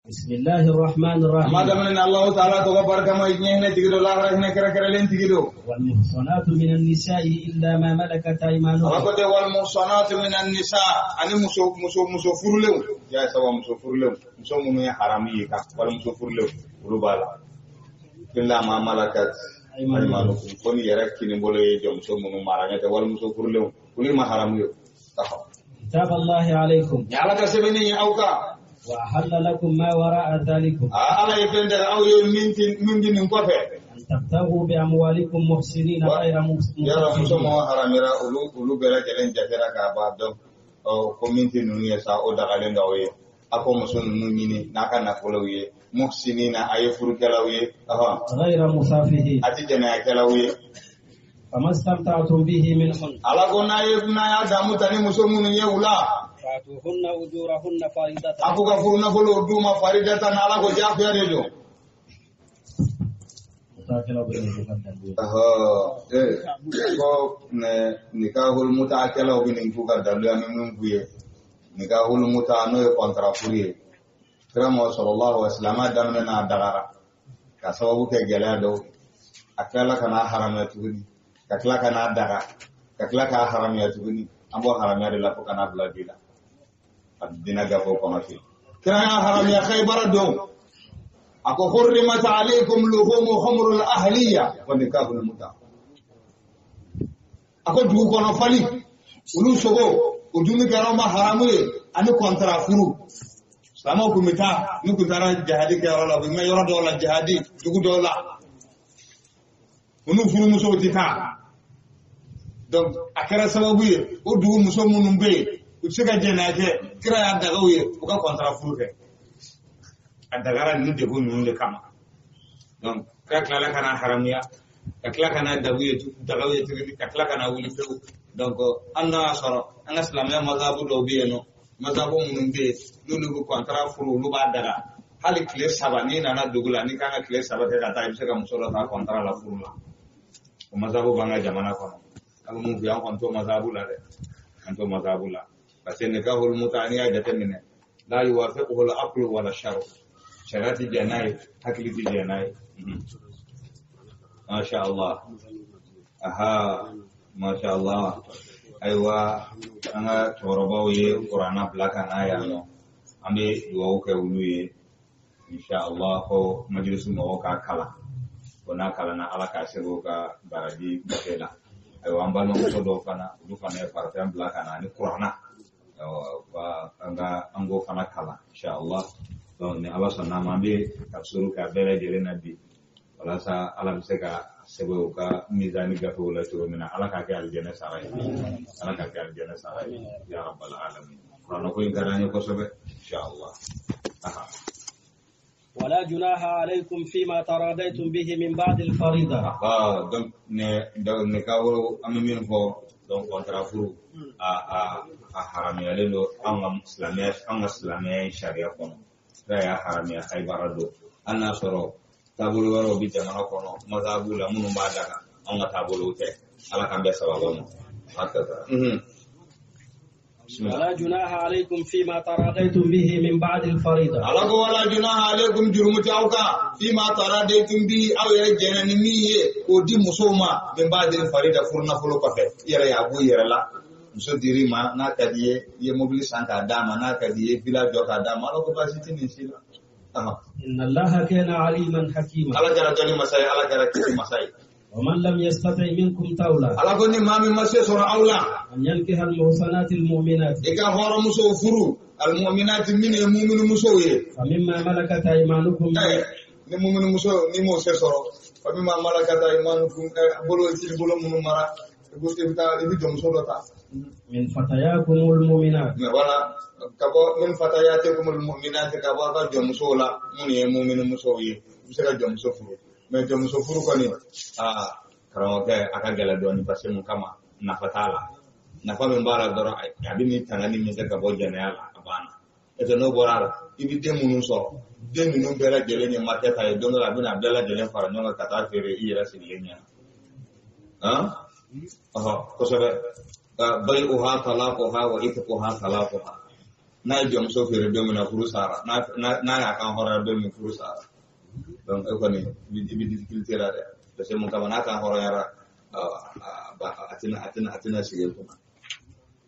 Bismillahirrahmanirrahim. Madaman Allah Ta'ala to barkama inyene tigido la rahne kara len tigido. Wal muhsanatu minan nisa'i illa ma malakat aymanukum. Rabade wal muhsanatu minan nisa ani muso furlew. Ya sawa muso furlew. Muso munu ya harami ka wal muso furlew rubala. Illa ma malakat aymanukum. Koni yara kini bole jom muso munu maranya te wal muso furlew. Kuli ma haram yo. Kitab Allah alaykum. Ya ala kasebeni ya auka. Wa ahalla lakum ma wara'a dhalikum. Ala yepende au yo mingi nkofe. Tabtagu bi amwalikum muhsinina ghayra muslimin. Ya muso mo haramira ulu bela jelen jafera ka ba do o community nunu ya sa o daga lenga we ako muso nunu nyini naka na folowe muhsinina ay furu kalawe ghayra musafihin. Ati jana kalawe famastamta'tum bihi minhun. Ala gona ya damu tani muso munu ye ula fatuhunna ujurahunna faridatan. Aku ka furuna folo duma faridatan ala go jafu ya rejo. Ko nikahul mutakala obinin kuka dalu ya memang buye. Nikahul muta no e kontra furie. Kramo sallallahu alaihi wasallam damne na dagara. Ka sababu ke gela do. Akala kana haram ya tuguni. Kakla kana daga. Kakla ka haram ya tuguni. Ambo haram ya de la ko kana bladila. Adina gafo kono fi. Kira haram ya Khaybar do. Ako hurrimat alaykum luhum humrul ahliya wa nikahul muta. Ako du kono fali. Ulu sogo uduni garama haramu ye ani kontra furu. Sama kumita ni kutara jihadi ke wala bi me yoro do la jihadi dugu do la. Unu furu muso tita. Donc akara sababu ye o dugu muso munun be utsika jenake kira ya daga uye uka kontra furu ke. Adagara ni de bonu de kama. Donc kakla kana haramiya kakla kana dawiye dagawiye tiri kakla kana wuli few. Donc anna soro anga islamia mazhabu do bieno mazhabu munun be lulu kontra furu lu ba daga hali kile sabani nana dugula ni kana kile sabate kata ibse ka musoro ta kontra la furu la. O mazhabu banga jamana kono. Alu mu biya konto mazhabu la de. Konto mazhabu la. Parce que nikahul mutaniya jatemine la yuwafiquhu al-aqlu wala sharu. Syarati janai, hakili janai. Masya Allah. Aha, Masya Allah. Aywa, anga chorobaw ye Qur'ana belakang ayat no. Ambil dua ke ulu ye. Insya Allah ko majlis mo ka kala. Kona kala na ala ka sego ka baraji bakela. Aywa ambal mo so do kana, du kana partam belakang ni Qur'ana. Wa anga anggo kana kala. Insya Allah. Ni Allah sana mambe kapsuru ka bela jele nabi wala sa ala bisa ka sebo ka mizani ga wala turu mina ala ka ke aljanna sarai ya rabbal alamin kono ko ingarani ko sobe insyaallah wala junaha alaykum fima taradaytum bihi min ba'd al-farida. Donc ne kawo amin fo donc kontra furu a haramiya lelo anga islamiyya sharia kono ya haramia Khaybar do anna soro tabulu waro bi jamana kono mazhabu la munu badaka anga tabulu te ala kambe sababu hakata wala junaha alaykum fima taradaytum bihi min ba'd al-farida. Ala ko wala junaha alaykum jurmuti auka fima taradaytum bi aw ya janani miye o di musoma min ba'd al-farida furna fulo kafe yara ya bu yara la muso diri ma n'a ka di ye mobili san k'a d'a ma n'a ka di ye village jɔ k'a d'a ma ala ko baasi tɛ nin si la. Inna Allaha kana aliman hakima. Ala kɛra dɔnni masa ye, ala kɛra kisi masa ye. Wa man lam yastati minkum tawla. Ala ko ni maa min ma se sɔrɔ aw la. An yankiha al-muhsanati al-mu'minat. I ka hɔrɔn musow furu al-mu'minat minnu ye mumini musow ye. Fa mimma malakat aymanukum. Ni mumini muso ni m'o se sɔrɔ. Fa mimma malakat aymanukum bolo ci bolo minnu mara. I bi jɔnmuso dɔ ta. Min fatayakumul mu'minat. Wala kabo min fatayatikumul mu'minat kabo ka jɔnmuso la mun ye mu'mini muso ye i bɛ se ka jɔnmuso furu mais jɔnmuso furu kɔni karamɔgɔkɛ a ka gɛlɛn dɔɔni parce que mun kama nafa t'a la nafa min b'a la dɔrɔn a bɛ ni tangani min kɛ ka bɔ jɛnɛya la a banna et n'o bɔra la i bɛ den minnu sɔrɔ den ninnu bɛɛ lajɛlen ye marqué ta ye don dɔ la a bɛna bɛɛ lajɛlen fara ɲɔgɔn kan ka taa feere i yɛrɛ sigilen ɲɛna kosɛbɛ bai'uha talaquha wa itquha talaquha na jom so fere do na furu sara na kan hora do mi furu sara donc e ko ni bi difficulté la de c'est mon kama na kan hora yara atina sigel ko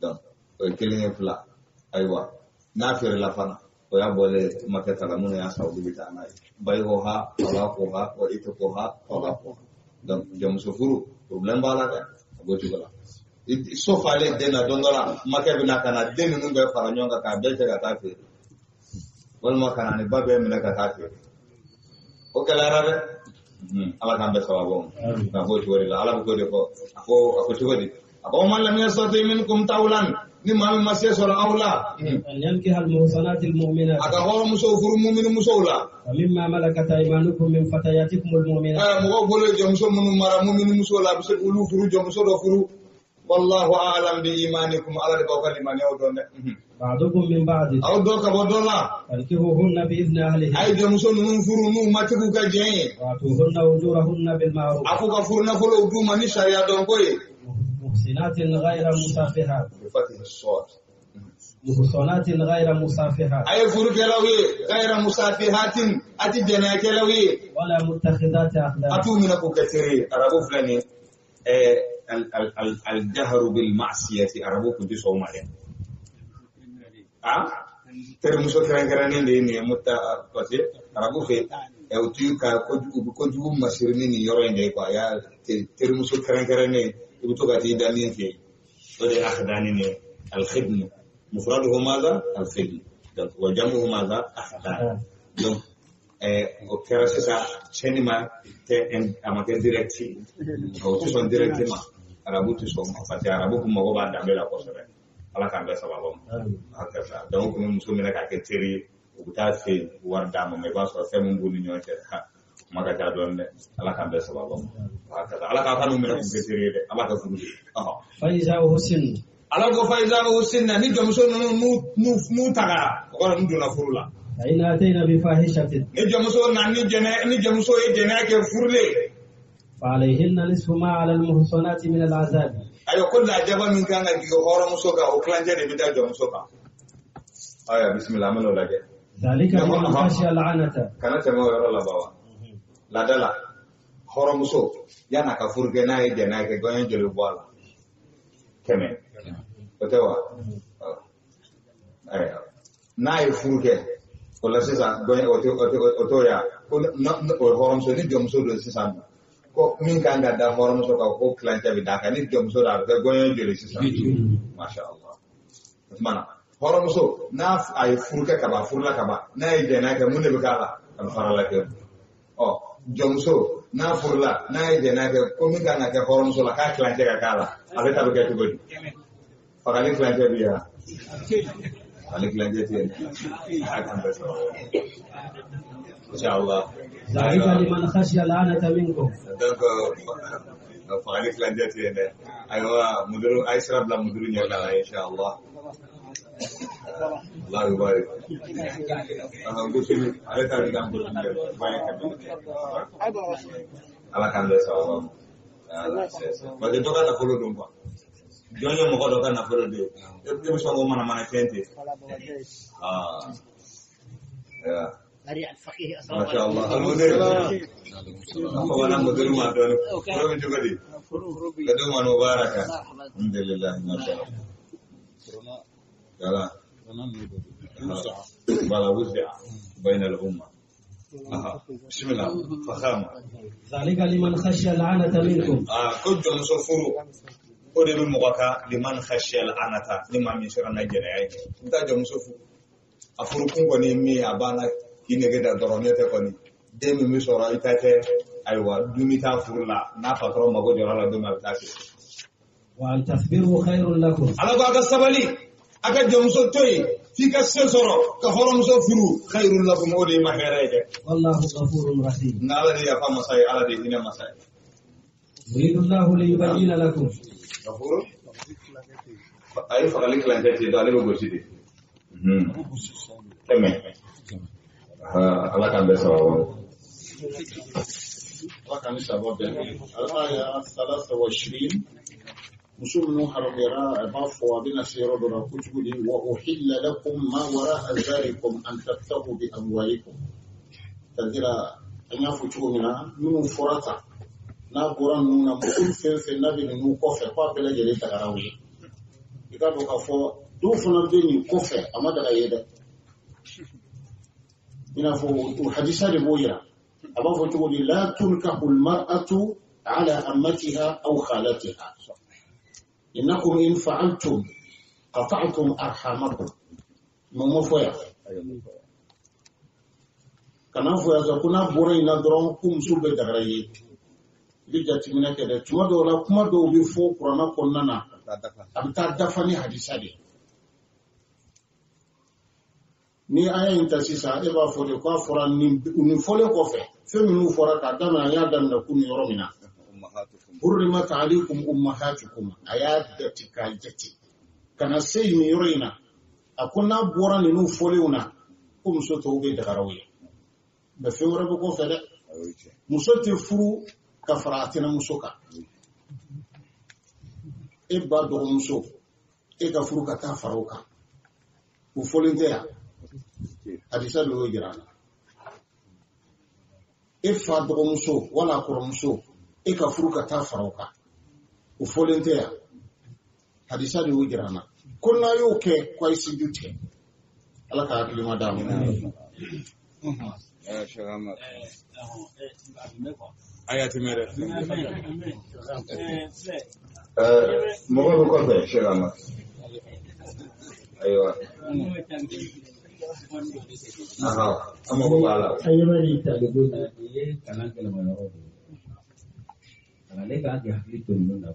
donc o kelin fla aywa na fere la fana o ya bole makata la mun ya saudi bitana bay ho ha wala ko ha o ito ko ha wala ko donc jom so furu problem bala ka go tugala so fale dena dondola makabe na kana denu nunga fara nyonga ka bete ka tafe wal makana ni babe mi na ka tafe o kala rabe ala kan be sawabo ka go tuwari la ala ko de ko ako tuwari ako man lam yastati minkum tawlan ni ma masya sura awla an yankiha al muhsanat al mu'minat aka ho muso furu mu'minu musawla wa mimma malakat aymanukum min fatayatikum al mu'minat mo bolo jom so munu mara mu'minu musawla bi se ulu furu jom so do furu wallahu a'lam bi imanikum ala de bawkal imani o donne ba'dukum min ba'd aw do ka bodola alkihuhunna bi idni ahlihi ay jom so nun furu nu matiku ka je wa tuhunna ujurahunna bil ma'ruf aku ka furu na folo du mani sharia don koy muhsinatin ghayra musafihat bi fatih as-sawt muhsanatin ghayra musafihat ay furu kelawi ghayra musafihatin ati jana kelawi wala muttakhidati akhdan atu min aku katiri arabu fulani الجهر بالمعصية أربوك دي صوما لين termuso keren-keren ini mutta pasti arabu fe eu tu ka ko ju masirni ni yoro inde ko ya termuso keren-keren ni ibu to gati dani fe ode akhdani ni al khidm mufraduhu madha al khidm wa jamuhu madha akhdan donc o kera sesa chenima te amate directi o tu son directement arabu tu son pati arabu ko mo ba dambe la ko sere ala kan be sababo hakata donc no musumina ka ke teri uta fe warda mo me ba so fe mun buni nyote ha maga ta don ala kan be sababo hakata ala ka kanu mena ko ke teri de ala ka furu fa iza husin ala go fa iza husin ni do muso nu taga ko no duna furula فإن أتينا بفاحشة فعليهن نصف ما على المحصنات من العذاب أيوة كل عجبا من كان يهور مسوكا وكلان جاني بدا جو مسوكا أيوة بسم الله عملوا لك ذلك لمن خشي العنة كانت ما يرى الله بابا لا دلا هور مسوك يانا كفور جناي جناي كغوين جلو بوالا كمين بتوا أيوة ناي فوركه wala sisa goye oto ya ko horom so ni jom so do sisa ko min kan ga da horom so ko klanta bi da ka ni jom so da goye jere sisa masha Allah mana horom so na ay furka ka ba furla ka ba na ay jena ka mun be kala al farala ke o jom so na furla na ay jena ka ko min kan ga horom so la ka klanta ka kala ale ta be ka to godi fakali klanta bi ya alik lanjutin akan bersama insyaallah zalika liman khasya al'anata minkum donc alik lanjutin aywa mudiru aisra bla mudirunya kala insyaallah Allah yubarik gusin ada tadi kampus banyak ala kan bersama bagi itu kan aku lu pak jonyo mo ko do kana foro de e so ngo mana fente ya ari al faqih ma sha Allah almudir ko wana mudir ma do ko mi jogadi kadu man mubaraka alhamdulillah ma sha Allah yala bala wuz'a bayna al-umma bismillah fakhama ذلك لمن خشي العنة منكم كنت مسفرو ode be mogaka liman khashiyal anata liman min shara najere ay nda jom sofu afuru ko ni mi abana inege da doronete ko ni demi mi sora itate aywa dumita furla na patron mago jora la dum altati wa an tasbiru khairul lakum ala ba ga sabali aka jom so toy fika sesoro ka horom so furu khairul lakum ode ma herede wallahu ghafurur rahim ngala de ya fa masai ala de ina masai yuridullahu li yubayyana lakum Gafuru? Ayo fakali kelanjat itu ada beberapa sih. Keme. Allah kan bersama. Allah kan bersama. Al-ayat 23 مسلم حرم يرى بافوا بنا سيرو دورا كتبدي وأحل لكم ما وراء ذلكم أن تبتغوا بأموالكم تذكر أن يفتحوا منها من فرطة نابورا نونا مكل في النبي نو كوفي قابل جلي تغراوي يقولوا كفو دوفنا بيني كوفي أما دغايدا ينافو حديثا لبويرا أما فتقول لا تنكح المرأة على أمتها أو خالتها إنكم إن فعلتم قطعتم أرحامكم ممفويا كنا فويا كنا بورينا درون كم سوبة دغري لجت منك ده تما دولا كما دو بيفو قرانا كوننا أبتا دفني حديثا دي ni aya intasisa eba fole kwa fora ni fole ko fe feminu fora ka dama ya dan da kun yoro mina hurrimat alaykum ummahatukum ayat datika jati kana sey mi yorina akuna bora ni no fole una kum so to be da garawi da femura ko fe da musote furu kafaratina musoka eba do muso e ka furu ka ta faroka u fole ntea hadisa lo jirana fa dogo muso wala koro muso ka furuka ta farauka u folenteya hadisa lo jirana kunna yo ke kwa isi jute ala ka akili madamu shagama ayati mere mo ko be shagama aywa ama ko bala ayamani talibu na ye kana kana mano kana le ka ga hakli to nuna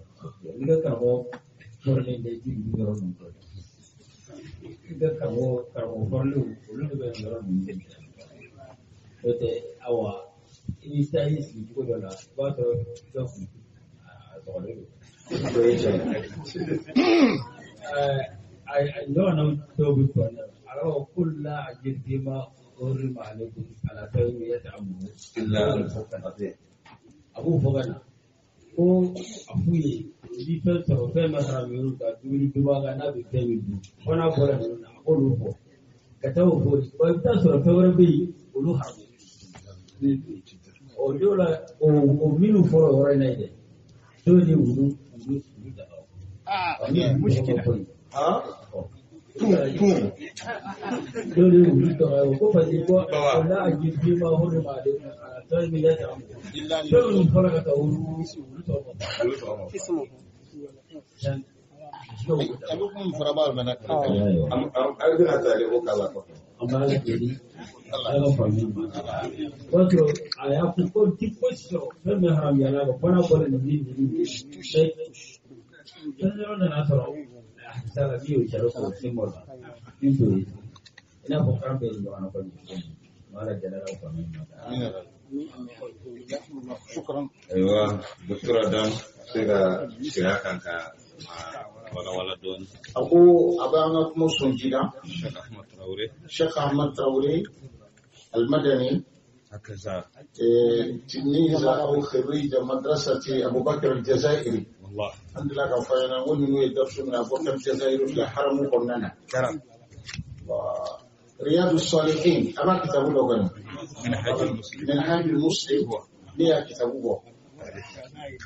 ni ka ko forne de ji ni ro no to ka ko forle ulu be ro ni de ote awa ini sai si ko dola ba to do to le I know I'm so good for them. أراه كل أجل فيما أورم عليكم على تنمية أبوه إلا أبوه فغنا هو أبوه يفعل سوف ما هرميون كدولي دواء نبي كميدو وأنا بقول أقوله هو كتابه هو وإذا سوف وربي أقوله هرمي أودولا أو منو فرو ورنا يده تودي ودو مشكلة dole wuri to ko fa ji ko Allah a ji ma hore ma da to mi ya ta illa to mun fara ka wuri to kismu abu kun fara ba mana am algina tale ko kala ko amma da kedi Allah fa mi wato aya ku ko tipo so sai me haram ya na ko na ko ni sai dan na toro sala biyo charo ko simol into ina ko kambe ndo anako ni mara jadara ko men shukran aywa doktor Adam sega silakan ka wala don aku abanga kuma sonjida Sheikh Ahmad Traore المدني هكذا تلميذ أو خريج مدرسة أبو بكر الجزائري والله الحمد لله كفاينا وننو يدرس من أبو بكر الجزائري في حرم قرننا كرم رياض الصالحين أما كتابه لغني من حاج المسلم ليه كتابه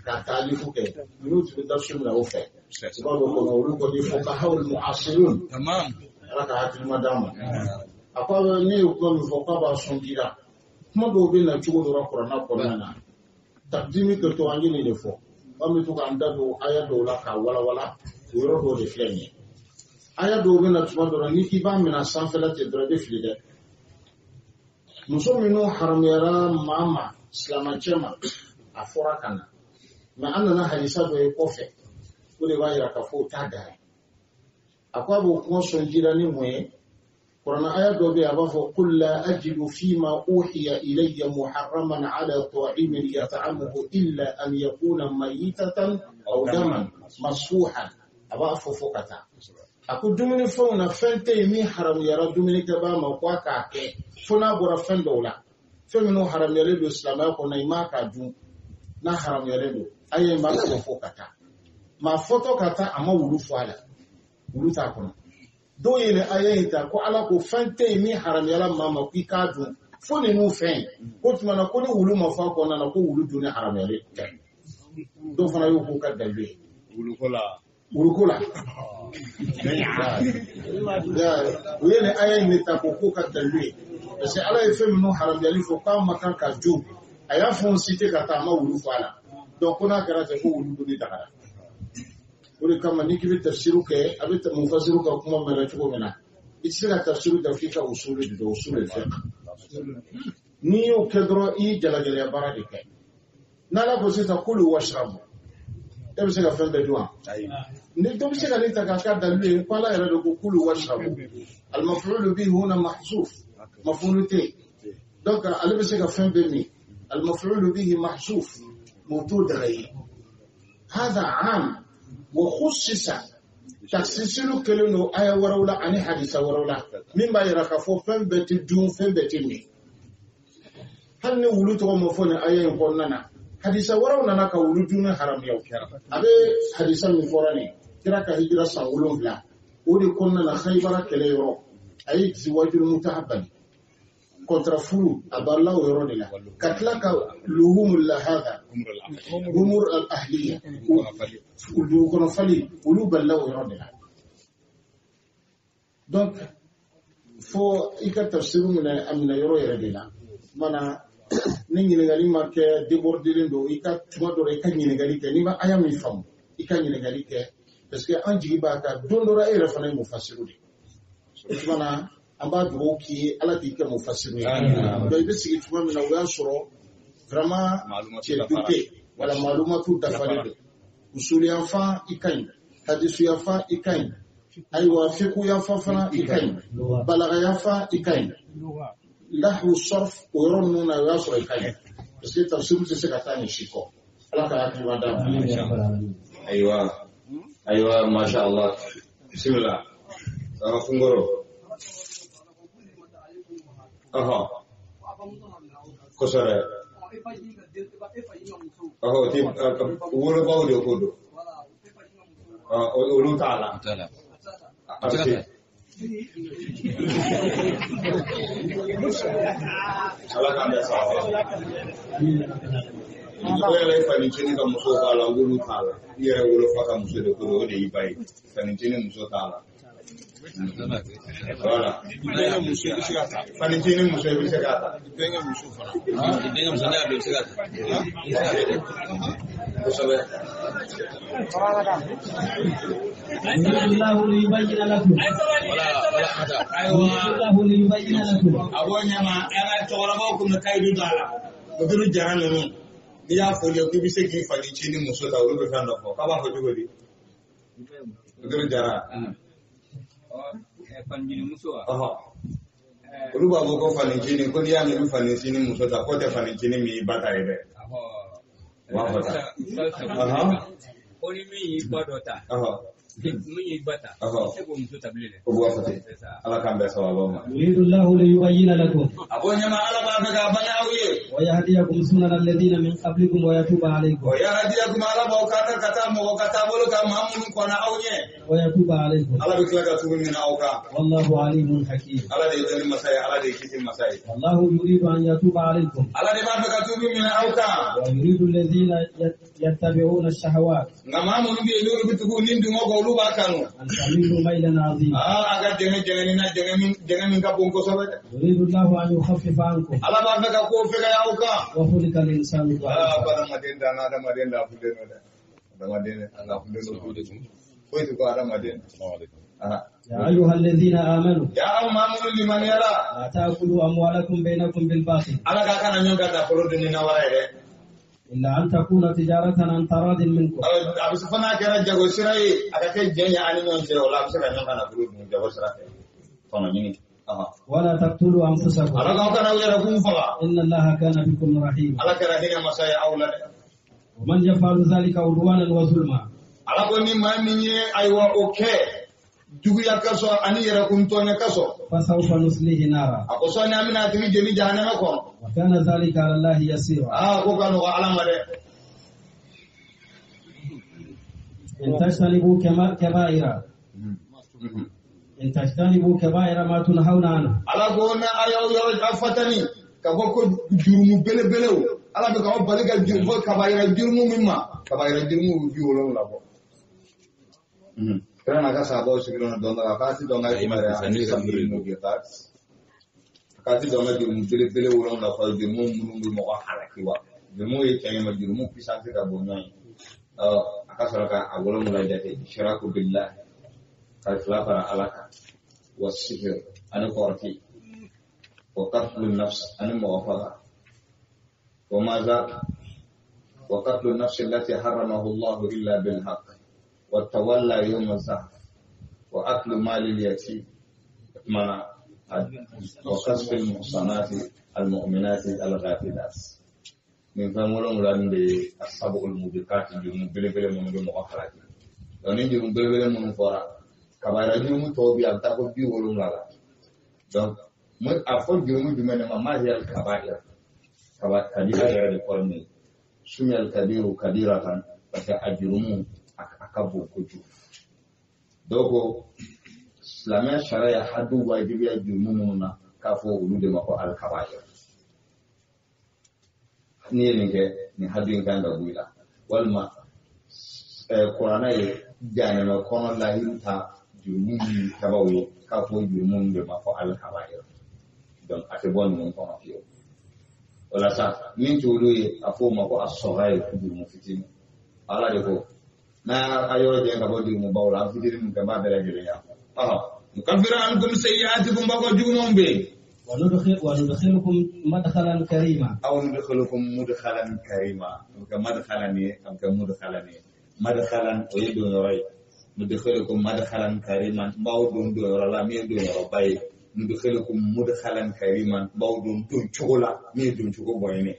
كتاليفه كي نوت بدرس من أبو بكر سبحانه وتعالى فقهاء المعاصرون تمام ركعت المدام أقول ني يقول فقهاء صنديرا kuma dɔw bɛ na cogo dɔ kuranna kɔnɔna na takdimi kɛ to an ye nin de fɔ an bɛ to k'an da don aya dɔw la k'a walawala o yɔrɔ dɔw de filɛ nin ye aya dɔw bɛ na tuma dɔ la ni k'i b'a minɛ sanfɛla ten dɔrɔn i bɛ fili dɛ muso minnu haramuyara maa ma silamɛcɛ ma a fɔra ka na mɛ an nana hadisa dɔ ye kɔfɛ o de b'a yira k'a fɔ o t'a da ye a ko a b'o kuma sɔn jira ni mun ye قرآن آيات دوبي أبافو قل لا أجد فيما أوحي إلي محرما على طاعم يطعمه إلا أن يكون ميتة أو دما مصفوحا أبافو فوقتا أكو دوميني فونا فنتي مي حرام يرى دوميني كبا موقواكا كي فونا بورا فن دولا فمنو حرام يريدو إسلامي أكو نيماكا دون نا حرام يريدو أي ماكو فوقتا ma foto kata ama wulu fala wulu ta kono do yele ayen ta ko ala ko fante mi haram yala mama ki ka dun fo ni mu fen ko tuma na ko ni wulu ma fa ko na ko wulu dun ni haram yale do fana yo ko ka dalbe wulu kola ya yele ayen ni ta ko ka dalbe parce que ala ye fɛn minnu haramuyali fɔ k'a ma kan ka jo a y'a fɔ n cité ka taa a ma wulu fɔ a la donc ko n'a kɛra ten ko wulu donni dagara o de kama ni k'i bɛ tafsiru kɛ a bɛ mufasiru ka kuma mɛnɛ cogo min na i tɛ se ka tafsiru da f'i ka usulu de don usulu fiqh n'i y'o kɛ dɔrɔn i ye jalagɛlɛya baara de kɛ n'ala ko sisan kulu washrabu e bɛ se ka fɛn bɛɛ dun wa ni dɔ bɛ se ka ne ta k'a ka dalilu ye ko ala yɛrɛ de ko kulu washrabu al-maf'ulu bihi huna mahzuf مفعول تي دونك على بس فهم بمي المفعول به محذوف موجود غير هذا عام وخصص تخصيص له كلمه ايه ورولا عن حديث ورولا من با يركفو فهم بتدون فهم بتمي هل ني ولوتو مفون ايه كوننا حديث ورولا نكا ولودون حرام يو ابي حديث من فوراني كراك هجره ساولون بلا ودي كوننا خيبر كليرو اي زواج المتحبن kontra furu aballa o yoro de la katlaka luhumul lahada umur al ahliya ulu kono fali ulu balla o yoro de la donc fo ika tafsiru mina amina yoro yoro de la mana ni nyingali ma ke déborder do ika tuma do ika nyingali ke ni ma aya mi fam ika nyingali ke parce que anji ba ka dondora e refana mu fasiru de mana amba dugo ki ala ti ke mo fasiru do ibe sigi tuma mina wa soro vraiment ci douté wala malumatu dafale usuli yafa ikay hadisu yafa ikay aywa fiqhu yafa fana ikay balagha yafa ikay lahu sarf wa yurununa wa soro ikay parce que tafsiru se ka tani shiko ala ka akima da aywa masha Allah bismillah sama fungoro aha kosara aha ti wuro bawo de kodo ulu taala ala kan da sawa wala fani chini ka muso taala ulu taala yere wuro faka muso de kodo de ibai fani chini muso taala voilà fani chini muso bi segata denga muso fana denga muso na bi segata kosabe Allahu yubayyin lakum wala hada Allahu yubayyin lakum abonya ma ana tawara ko na kaidu dala buduru jarana no ya foli ko bi segi fani chini muso ta wuro be fanda ko ka ba ko digodi buduru jara fanjini muso aha olu ba ko fani chini ko ya mi fani chini muso ta ko te fani chini mi bata ide wa bata aha oni mi badota aha mi bata ego muso tablele ko wa fati ala kan be sawaba ma yuridu Allahu liyubayyin lakum abonya ma ala ba ga banya awiye wa yahdiyakum sunanal ladina min qablikum wa yatuba alaykum wa yahdiyakum ala ba ka kata mo kata bolo ka mamun ko na awye wa yatuba alaykum ala bi kala tu min awka wallahu alimun hakim ala de dani masai ala de kitin masai wallahu yuridu an yatuba alaykum ala de ba ka tu min awka wa yuridu alladhina yattabi'una ash-shahawat ngamamun bi nuru bitugo nindu ngo lu ba kanu an tamilu maylan azima aga jenge min ka bonko sobe yuridu Allahu an yukhaffifa ankum ala ba ka ko fe ga awka wa khuliqa al-insanu ala ba madenda na da madenda fudeno da madenda ala fudeno ko itu ko ada madenda ya ayyuhalladhina amanu ya amanu liman yara la ta'kulu amwalakum bainakum bil batil ala ka kana nyonga ta ko dini na wara illa an takuna tijaratan an taradin minkum abis fana kera jago sirai aka kai jenya ani non sira wala abis ka nyonga na bulu mun jago sirai tono nyini wala taqtulu anfusakum ala ka kana wala kum fala inna Allaha kana bikum rahim ala kera hina masaya awla wa man yafalu dhalika udwanan wa zulma ala ko ni maminye aywa okay dugu yakaso ani yara kum tonya kaso fa sawfa nuslihi nara ako so na amina timi jeni jahannama ko wa kana dhalika ala Allahi yasira ko kanu ala mare إن تجتنبوا كبائر إن تجتنبوا كبائر ما تنهون عنه. ala ko na ayaw yo afatani ka boko jurumu bele bele o ala be ka bali ka jurumu kabayira jurumu mimma kabayira jurumu bi wolo la bo kana ka sabo sigiro na donda ka si donga imare ani ka jurumu bi ka si donga jurumu bele bele wolo la fa jurumu mungu mo halaki wa jurumu e kayma jurumu pisante ka bo nyai akasaraka agolo mo la jate shiraku billah ka fara alaka والسحر أنا قرتي وقتل النفس أنا مغفرة وماذا وقتل النفس التي حرمه الله إلا بالحق والتولى يوم الزحف وأكل مال اليتيم وقذف المحصنات المؤمنات الغافلات من فمولون لان السبع الموبقات جرم بلبل من المغفرات لأن جرم بلبل من فورا kabayra jurumu tobi alta ko bi wolum lala donc mo afo jurumu dumene ma mahiyal kabayra kabira de korni sunyal kabiru kabiratan parce ajrumu akabu kuju dogo islamia sharia hadu wajibi ajrumu munna kafo ulude mako al kabayra ni hadu nganga buila walma qur'ana ye janama kono lahita jurumu tabawi kafo jurumu de mako al kabayra donc ate bon mon kono fiyo wala sa min tulu afo mako as-saghayr jurumu fitin ala de ko na ayo de ngabo jurumu bawla fitin mun kamba bela gele ya mukaffira ankum sayyi'atikum bako jurumu be وندخلكم مدخلا كريما أو ندخلكم مدخلا كريما مدخلا ويدون رأي ندخلكم مدخلا كريما باودون دون رلا مين دون رباي ندخلكم مدخلا كريما باودون دون شغلا مين دون شغل بويني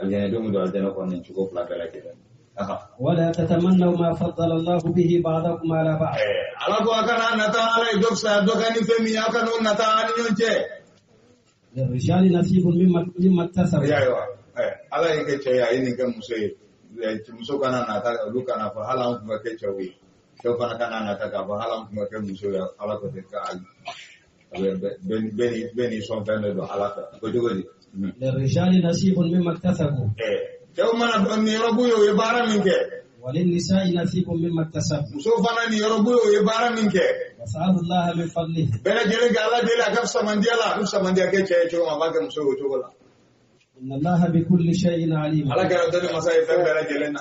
الجنة دوم دون الجنة كونن شغل فلا بلا كده ولا تتمنوا ما فضل الله به بعضكم على بعض ala ko akana nata ala idoksa dokani femi akano nata ani nyonche للرجال نصيب مما اكتسب yayo ala yake ce ya yin kan muso kana nata luka na fa hala ku ke cewi to kana nata ka fa hala ku ke muso ya ala ko te ka beni son fende do ala ko jogodi للرجال نصيب مما اكتسبوا Jauh mana ni robu yo ibara minke. وللنساء نصيب مما اكتسب. Musofana ni robu yo ibara minke. وسأل الله من فضله. Bela jele gala jele agam samandia ke chay choma baga muso chogola. إن الله بكل شيء عليم. Ala kara dole masai fe bela jele na.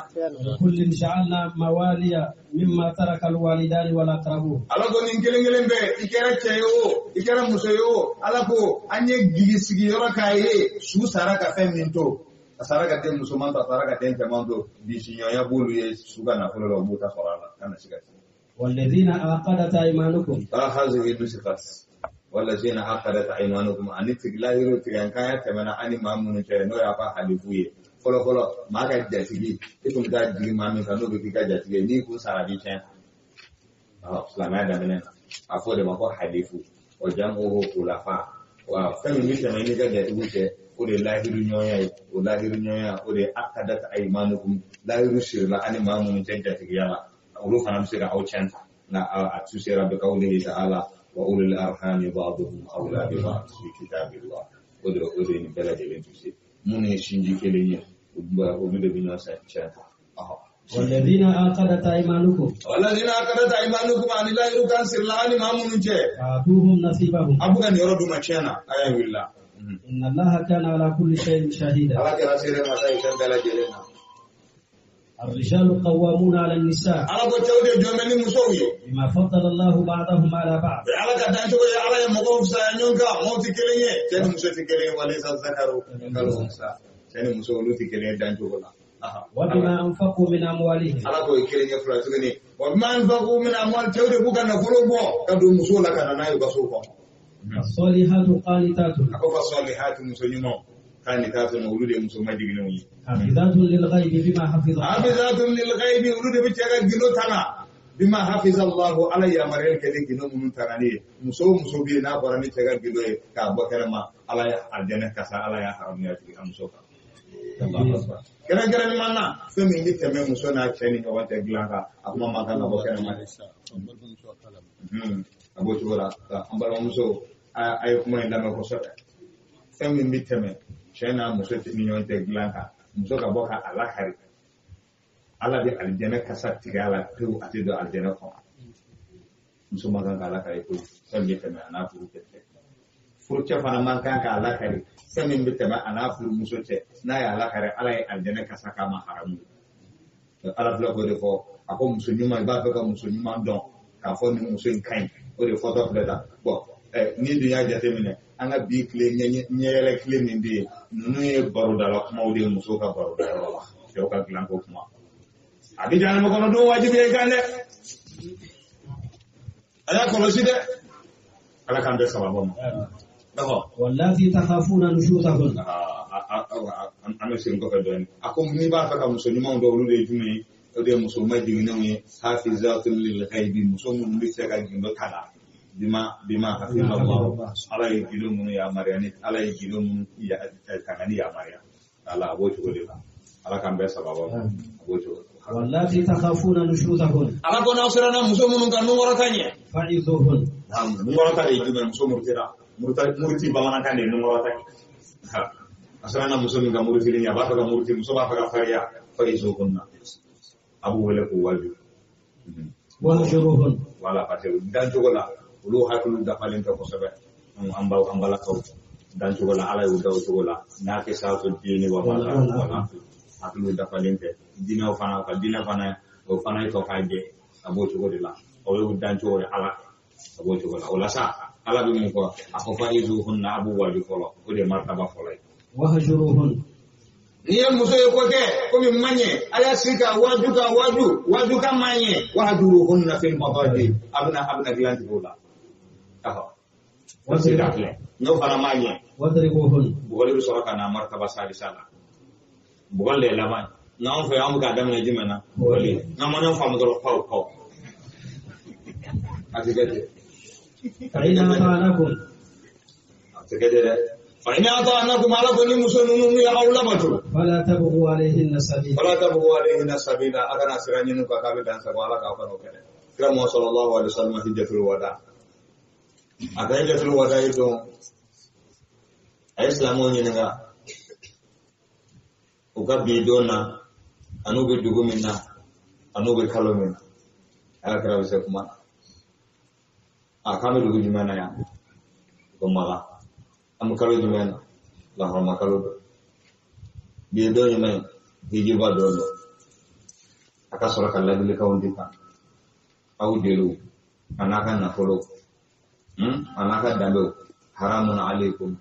كل جعلنا مواليا مما ترك الوالدان والأقربون. Ala ko nin kelengelen be ikera chayo ikera muso yo ala ko anye gigisigi yora kai su saraka fe minto. Asaraka tem musulman ta saraka tem jamando bishinyoya bulu ye suga na folo buta sorala kana sigati والذين عقدت أيمانكم هذه نسخت والذين عقدت أيمانكم أن تغلايرو تغانكايا تمنا أني مامون تشينو يابا حلفوي فلو ما كاي جاتيغي تكون دا دي مامي كانو بيكا جاتيغي ني كو سارادي تشين اسلامي دمنا افو دي ماكو حلفو وجامو خلفاء وفمي تمني كا جاتيغي ode lahiru nyoya ode akadat aymanukum lahiru shirla ani mamun tenta tigiyala ulu fanam sira au chanta na atusira bi qawlihi ta'ala wa ulul arhami ba'dhum awla bi ba'd fi kitabillah ode ni bela de lentusi mune shinji kelenye ubude binyo sa chanta والذين عقدت أيمانكم عن lahiru kan sirla ani mamun je فآتوهم نصيبهم abuga ni rodu machana ayawillah إن الله كان على كل شيء شهيدا. الرجال قوامون على النساء بما فضل الله بعضهم على بعض. وبما أنفقوا من أموالهم. الصالحات قانتات. الصالحات مسلمون قانتات مولود مسلمة جنوي. حافظات للغيب بما حفظ الله. حافظات للغيب ولود بتشغل جنوتنا بما حفظ الله على يا مريم كده جنو من تراني مسو بينا براني تشغل جنوي كابو كرما على الجنة كسا على يا حرميات أمسوكا. kira-kira ni mana fɛn min ni tɛmɛ muso n'a cɛ ni ɲɔgɔn cɛ dilan kan a kuma man kan ka bɔ kɛnɛma de a b'o cogo la an balimamuso a ye kuma in lamɛn kosɛbɛ fɛn min bɛ tɛmɛ cɛ n'a muso ni ɲɔgɔn cɛ dilan kan muso ka bɔ ka ala kari ala bɛ alijɛnɛ kasa tigɛ a la pewu a tɛ don alijɛnɛ kɔnɔ muso man kan ka ala kari pewu fɛn min bɛ tɛmɛ a n'a furu cɛ furu cɛ fana man kan ka ala kari fɛn min bɛ tɛmɛ a n'a furu muso cɛ n'a ye ala kari ala ye alijɛnɛ kasa k'a ma haramu ala filɛ k'o de fɔ a ko muso ɲuman i b'a fɛ ka muso ɲuman dɔn k'a fɔ nin muso in ka ɲi o de fɔtɔ filɛ ta bɔn ni dun y'a jateminɛ an ka bi tile ɲɛyɛlɛ tile min bɛ yen ninnu ye barodala kumaw de ye muso ka barodayɔrɔ la cɛw ka dilan ko kuma a bɛ janama kɔnɔ don wajibi ye kan dɛ a y'a kɔlɔsi dɛ ala k'an bɛ sababa ma wallati takhafuna nushuzahun an bɛ segin kɔfɛ dɔɔnin a ko n'i b'a fɛ ka muso ɲumanw dɔn olu de ye jumɛn ye o de ye muso ma jiginnenw ye hafizatun lil ghaibi muso minnu bɛ se ka gindo ta la bima hafizallahu ala ye gindo minnu yamaruya ni ala ye gindo minnu tanga ni yamaruya ala a b'o cogo de la ala k'an bɛɛ sababa ma a b'o cogo wallati takhafuna nushuzahun ala ko n'aw sera na muso minnu ka nunkɔrɔta ɲɛ fa'izuhun nunkɔrɔta de ye jumɛn muso muruti bamanankan de ye nunkɔrɔta ɲɛ a sera na muso min ka muruti ɲɛ a b'a fɛ ka muruti muso b'a fɛ ka fariya fa'izuhun na a b'u wele k'u waju wahjuruhun wala parce que dancogo la olu hakiliw dafalen tɛ kosɛbɛ an balakaw dancogo la ala y'u da o cogo la n'a kɛ sa to diinɛ wala hakiliw dafalen tɛ diinɛw fana ka diinɛ fana o fana ye tɔ k'a jɛ a b'o cogo de la o y'u dancogo ye ala a b'o cogo la o la sa ala bɛ mun fɔ a ko fa'izuhunna a b'u waju fɔlɔ o de ye martaba fɔlɔ ye wahjuruhun ni ye muso ye ko kɛ komi man ɲɛ a y'a sigi ka waju ka man ɲɛ wahjuruhunna fil madaji a bɛna dilan tigɛ o la wasi da filɛ n'o fana man ɲɛ wadribuhun bugɔli bɛ sɔrɔ ka na martaba salisa la bugɔli de ye laban n'anw fɛ an bɛ k'a daminɛ jumɛn na bugɔli n'an ma ɲɔgɔn faamu dɔrɔn paw a tɛ kɛ ten fa'in ata'anakum a tɛ kɛ ten dɛ fa'in ata'anakum ala ko ni muso ninnu ye aw labato fala tabghu alayhinna sabila a kana sira ɲini k'a bɛ dan sago ala k'a fana o kɛnɛ kira mu sallallahu alaihi wasallam hijjatul wada a ka hijjatul wada yi don a yi silamɛw ɲininka u ka bi don na an'u bɛ dugu min na an'u bɛ kalo min na ala kira bɛ se kuma na a k'an bɛ dugu jumɛn na yan ko maka an bɛ kalo jumɛn na laharama kalo don bi don jumɛn hijiba don don a ka sɔrɔ ka ladilikanw di kan aw deliw a n'a ka nafolo a n'a ka danbew haramun alaykum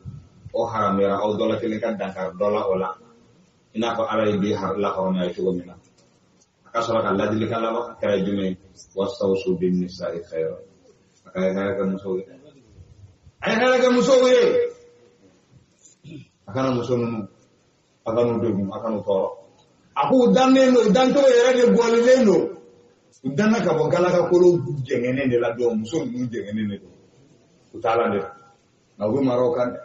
o haramuyara aw dɔ la kelen ka dankari dɔ la o la i n'a fɔ ala ye bi laharama ye cogo min na a ka sɔrɔ ka ladilikan laban kɛra jumɛn wastawsu bin nisa'i khayra a ka hɛrɛ kɛ musow ye a ye hɛrɛ kɛ musow ye a kana muso ninnu a ka n'u degun a ka n'u tɔɔrɔ a ko u dannen don dancogo yɛrɛ de bɔlilen don u danna ka bɔ galaka kolo jɛngɛnen de la don muso ninnu jɛngɛnen de don u t'a la de nka u bɛ mara o kan dɛ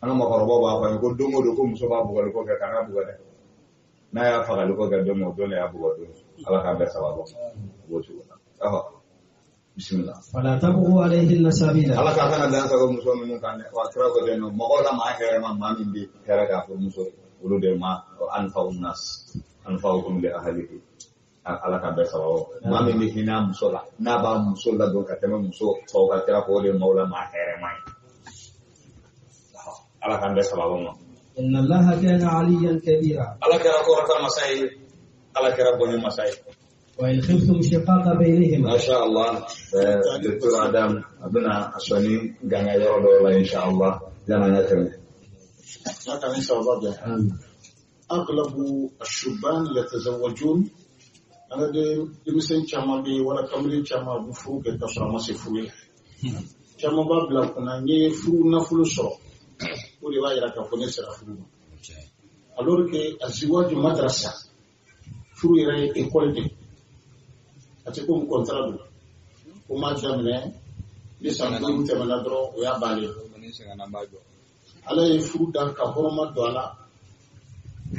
an ka mɔgɔkɔrɔbaw b'a fɔ ko don o don ko muso b'a bugɔli ko kɛ k'a bugɔ dɛ n'a y'a fagali ko kɛ don min o don de y'a bugɔ don ala k'an bɛɛ sababa b'o cogo la bisimila fala tabghu alayhinna sabila ala k'a kana dan sago muso ninnu kan dɛ wa kira ko den no mɔgɔw la maa hɛrɛ ma maa min bɛ hɛrɛ k'a fɔ muso olu de ma anfa'un nas anfa'ukum li ahlihi ala ka bɛɛ sababa maa min bɛ hinɛ muso la n'a b'a muso ladon ka tɛmɛ muso tɔw ka kira ko o de maaw la maa hɛrɛ ma ye ala k'an bɛɛ sababa ma inna allaha kana aliyan kabira ala kɛra kɔrɔta masa ye ala kɛra bonya masa ye wa in khiftum shiqaqa bainihima masha Allah Dr. Adam abuna asoni ganga yɔrɔ dɔw la insha Allah jana ya tɛmɛ haka ne sababa bɛ aglabu ashuban yatazawwajun ana de denmisɛn caman bɛ yen wala kamalen caman bɛ furu kɛ ka sɔrɔ a ma se furu ye caman b'a bila kunna n ye furu nafolo sɔrɔ o de b'a jira k'a fɔ ne sera furu ma alors que aziwaju madrasa furu yɛrɛ ye école de a tɛ komi contrat don o m'a daminɛ ni san 5 tɛmɛna dɔrɔn o y'a bannen ala ye furu da ka hɔrɔma don a la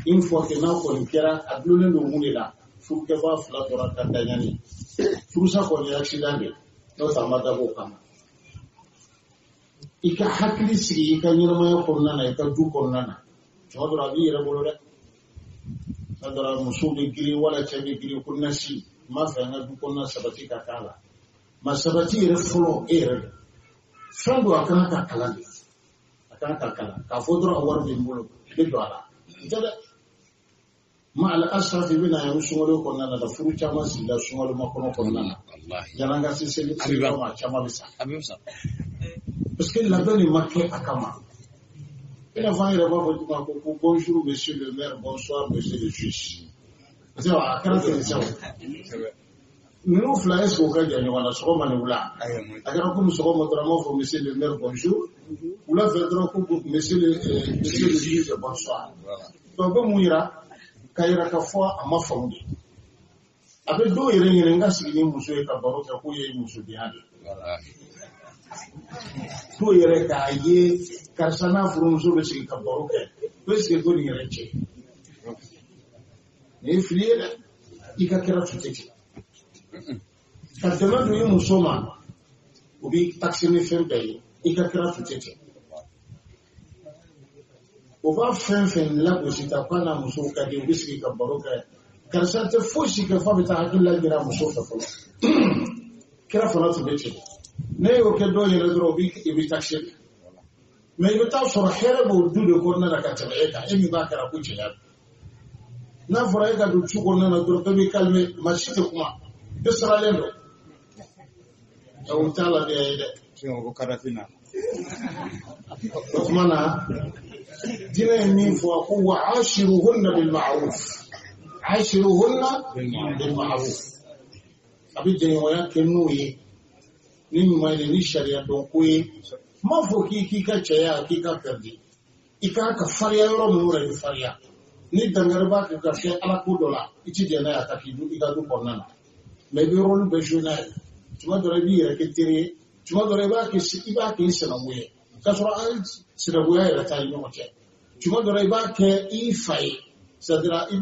une fois que n'a ko kera adlulen do munela fu ke ba fla tora kadanyani fu sa ko ni accident no tamada ko kama ika hakili sigi ika nyirma ko nana ika du ko nana to do rabi yere bolo rek sadara musubi giri wala chabi giri kunasi ma fa na du ko na sabati ka kala ma sabati yere folo ere fando akana ka kala ka fodra awar bi mbolo be do ala jada ma al asraf bina ya musungolo ko nana da furu chama sila sungolo makono ko nana jaranga siseli ma chama bisa parce que la donne marquée à Kama. Et avant, il va dire bonjour, monsieur le maire, bonsoir, monsieur le juge. C'est vrai, à 40 ans. Nous, Flaes, au cas où on a ce roman là. À 40 ans, nous serons notamment pour monsieur le maire, bonjour. Ou là, pour monsieur le juge, bonsoir. Donc, on ira, Kaira Kafwa, à ma famille. Après, deux, il y a un gars qui est monsieur Kabaro, qui est monsieur Biani. To yere ka ye karsana furumso be sigi ka baro kɛ parce que ni yɛrɛ cɛ ne filiye dɛ i ka kɛra tuteti ka dɛmɛ don i muso ma o b'i taxi ni fɛn bɛɛ ye i ka kɛra tuteti o b'a fɛn fɛn lagosi ta k'a n'a muso ka di u bɛ sigi ka baro kɛ karisa tɛ foyi si kɛ f'a bɛ taa hakili lagira muso fɛ fɔlɔ kɛra fana tun bɛ cɛ ne y'o kɛ dɔw yɛrɛ dɔrɔn i bɛ taxi mais i bɛ taa sɔrɔ hɛrɛ b'o du de kɔnɔna na ka tɛmɛ e kan e min b'a kɛra ko cɛya n'a fɔra e ka don tu kɔnɔna na dɔrɔn bɛɛ b'i calmer maa si tɛ kuma bɛɛ saralen don o t'a la dɛ ko karafina o tuma na diinɛ ye min fɔ ko wa ashiruhunna bil ma'ruf a bɛ jɛɲɔgɔnya kɛ n'o ye ni ɲuman ye ni sariya dɔn ko ye m'a fɔ k'i ka cɛya k'i ka pɛridi i k'a ka fariya yɔrɔ minnu yɛrɛ bɛ fariya ni dangɛrɛ b'a kɛ ka kɛ ala ko dɔ la i ti jɛn n'a ye a ka k'i i ka du kɔnɔna na mais i bɛ rôle bɛɛ jouer n'a ye tuma dɔ la i b'i yɛrɛ kɛ teri ye tuma dɔ la i b'a kɛ i sinankun ye k'a sɔrɔ sinankunya yɛrɛ t'a ni ɲɔgɔn cɛ tuma dɔ la i b'a kɛ i fa ye c'est-à-dire i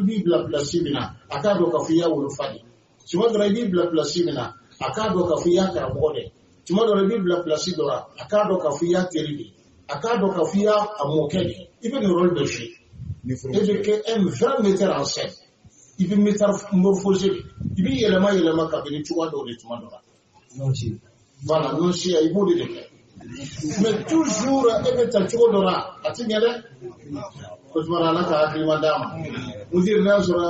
b'i bila place min na a k'a dɔn k'a fɔ i y'a wolofa de tuma dɔ la i b'i bila place min na a k'a dɔn k'a fɔ i y'a karamɔgɔ de tuma dɔ la i b'i bila place dɔ la a k'a dɔn k'a fɔ i y'a teri de a k'a dɔn k'a fɔ i y'a mɔkɛ de i bɛ nin rôle bɛɛ jouer i bɛ kɛ un vrai metteur en scène i bɛ métamorphosé de i bɛ yɛlɛma kabini cogoya dɔw de tuma dɔ la voilà non si i b'o de kɛ mais toujours e bɛ ta cogo dɔ la a ti ɲɛ dɛ o tuma na ala ka hakilima d'a ma mudir n'a sɔrɔ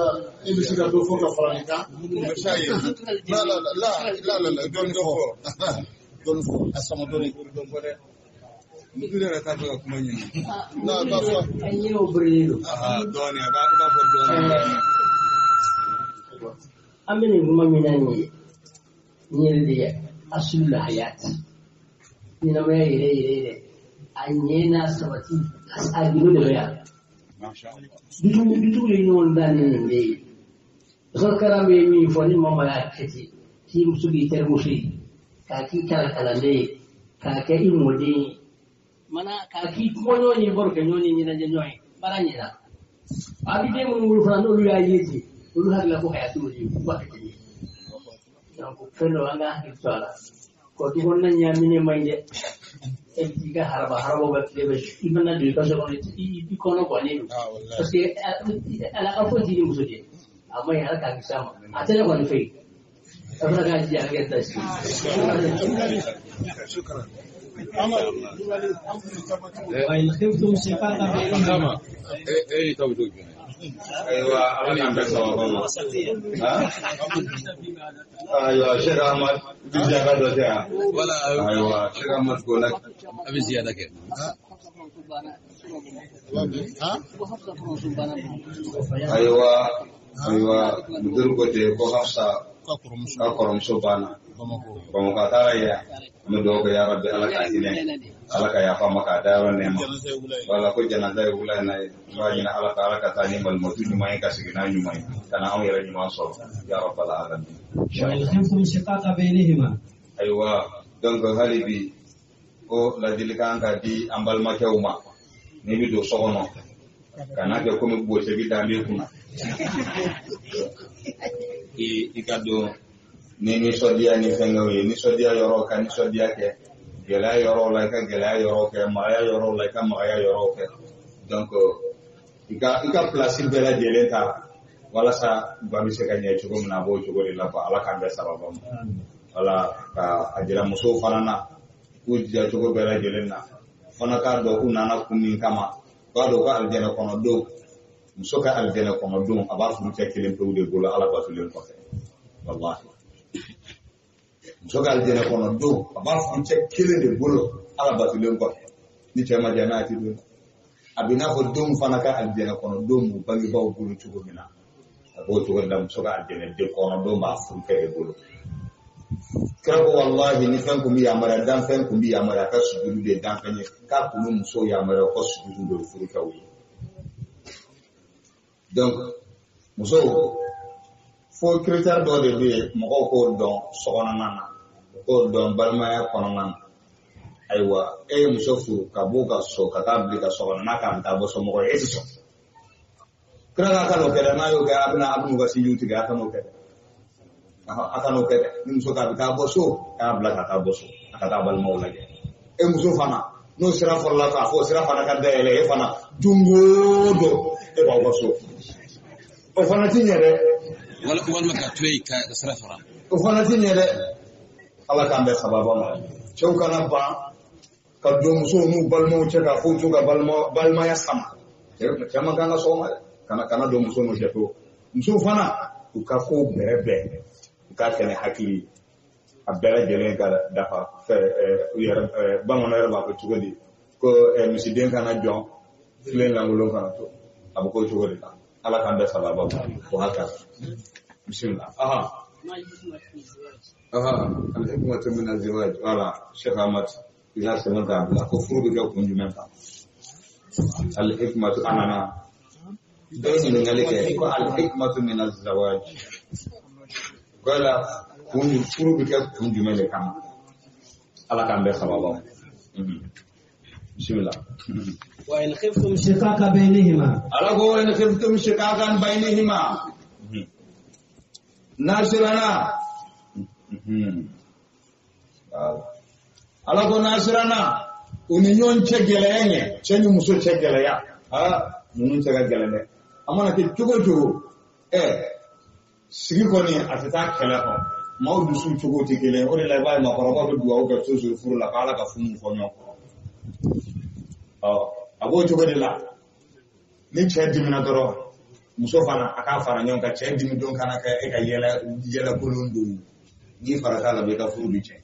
e bɛ se ka dɔ fɔ ka fara nin kan la dɔɔnin fɔ a sama dɔɔnin dɛ mudir yɛrɛ t'a fɛ ka kuma ɲini a ɲin'o bere don dɔɔnin a b'a fɔ dɔɔnin an bɛ nin kuma min na nin ye nin yɛrɛ de ye asulul hayat ɲɛnamaya yɛrɛ a ɲɛ n'a sabati a gindo de bɛ yan dutugu ye ɲɔgɔn dan ni nin de ye zɔrɔkara bɛ min fɔ ni maa y'a kɛ ten k'i muso k'i terimuso ye k'a k'i kalanden ye k'a kɛ i mɔden ye mana k'a k'i kɔɲɔ ni baro kɛ ɲɔgɔn ni ɲɛnajɛ ɲɔgɔn ye baara ɲɛna a bɛ den minnu wolo fana n'olu y'a ye ten olu hakilila ko hayatiw de ye k'u b'a kɛ ten ye donc fɛn dɔ an ka hakili to a la kɔdu kɔnɔna ɲaaminen man ɲi dɛ e bɛ t'i ka haraba bɛ tile bɛ i mana don i ka so kɔnɔ i kɔnɔ guwanen don parce que ala ka foyi t'i ni muso de a ma ɲi ala k'a kisi a ma a tɛ ne kɔni fɛ yen a fana k'a jija a ka kɛ tasi وإن خفتم شقاق بينهما ayiwa ala k'an bɛɛ sababa ma ayiwa Sheikh Ahmad i bɛ ziyada dɔ kɛ yan ayiwa Sheikh Ahmad ko nag a bɛ ziyada kɛ ayiwa mudir ko ten ko Hafsa ka kɔrɔmuso banna Bamakɔ a taara ye an bɛ dugawu kɛ ya Rabbi ala k'a hinɛ ala ka yafa ma k'a da yɔrɔ nɛɛma wala ko janaza ye wula in na ye n b'a ɲini ala ka taa ni balimatu ɲuman ye ka segin n'a ɲuman ye ka na anw yɛrɛ ɲuman sɔrɔ ya Rabbal alamin وإن خفتم شقاق بينهما ayiwa donc hali bi ko ladilikan ka di an balimakɛw ma n'i bɛ don so kɔnɔ kana ke komi bo se gita be kuna ikado ni sodia ni fengawe ni sodia yoro kan sodia ke gela yoro la ka gela yoro ke maya yoro la ka maya yoro ke donc ika place bela deleta wala sa babi se kanya chugo na bo chugo la ba ala kan be sababa wala ka ajira muso farana uja chugo bela delena fana ka do unana kunni kama ba do ka aljana kono do muso ka aljana kono do aba fu te kelen pe ude golo ala ba tulen ko wallahi muso ka aljana kono do aba fu te kelen de golo ala ba tulen ko ni chema janati do abina ko dum fana ka aljana kono do mu bangi baw golo chugo mina abo chugo dam muso ka aljana de kono do ma fu te golo krabo wallahi ni fen ko mi amara dan fen ko mi amara ka sujudu de dan fenye ka kulu muso ya amara ko sujudu do furu ka wi donc muso fo critère do de be mo ko don sogona nana ko don balma ya kono nan aywa muso fu ka boga so ka tabli ka sogona na ka ta bo so mo ko eso kraga ka lo keda na yo ga abnu ga si yuti ga ta mo keda akano kede ni muso ka ta boso ka bla ka ta boso ka ta bal mawla ge muso fana no sira folla ka fo sira fana ka dele e fana dungodo e ba boso o fana tinyere wala ka toy ka sira fara o fana tinyere ala kan be sababa ma cew kana ba ka do muso nu balmo ce ka fo ga balma ya sama chama kana soma kana do muso no jeto muso fana ka ko berebe ka kene hakili abela jelen ka dafa bamana yara ba ko tugodi ko misiden kana jon filen la ngolo kana to abu ko tugodi ala kan da sababa ko haka bismillah al-hikmatu min az-zawaj wala Sheikh Ahmad ila sanata la ko furu bi ko kunjumenta al-hikmatu anana dai ngalike ko al-hikmatu min az-zawaj Gola kun furu bi ka kun jumele kama ala kan be sababa bismillah wa in khiftum shiqaqa bainihima ala go in khiftum shiqaqan bainihima nasirana ala go nasirana uninyon chegele yenye chenyu muso chegele ya munun chegele ne amana ke chugo sigi kɔni a tɛ taa kɛlɛ kɔ maaw dusu cogo tɛ kelen o de la i b'a ye maakɔrɔba bɛ dugawu kɛ toujours furu la k'ala ka funu fɔ ɲɔgɔn kɔrɔ a b'o cogo de la ni cɛ dimina dɔrɔn muso fana a k'a fara ɲɔgɔn kan cɛ dimi don kana kɛ e ka yɛlɛ kolon don n'i fara t'a la bɛ i ka furu bi cɛ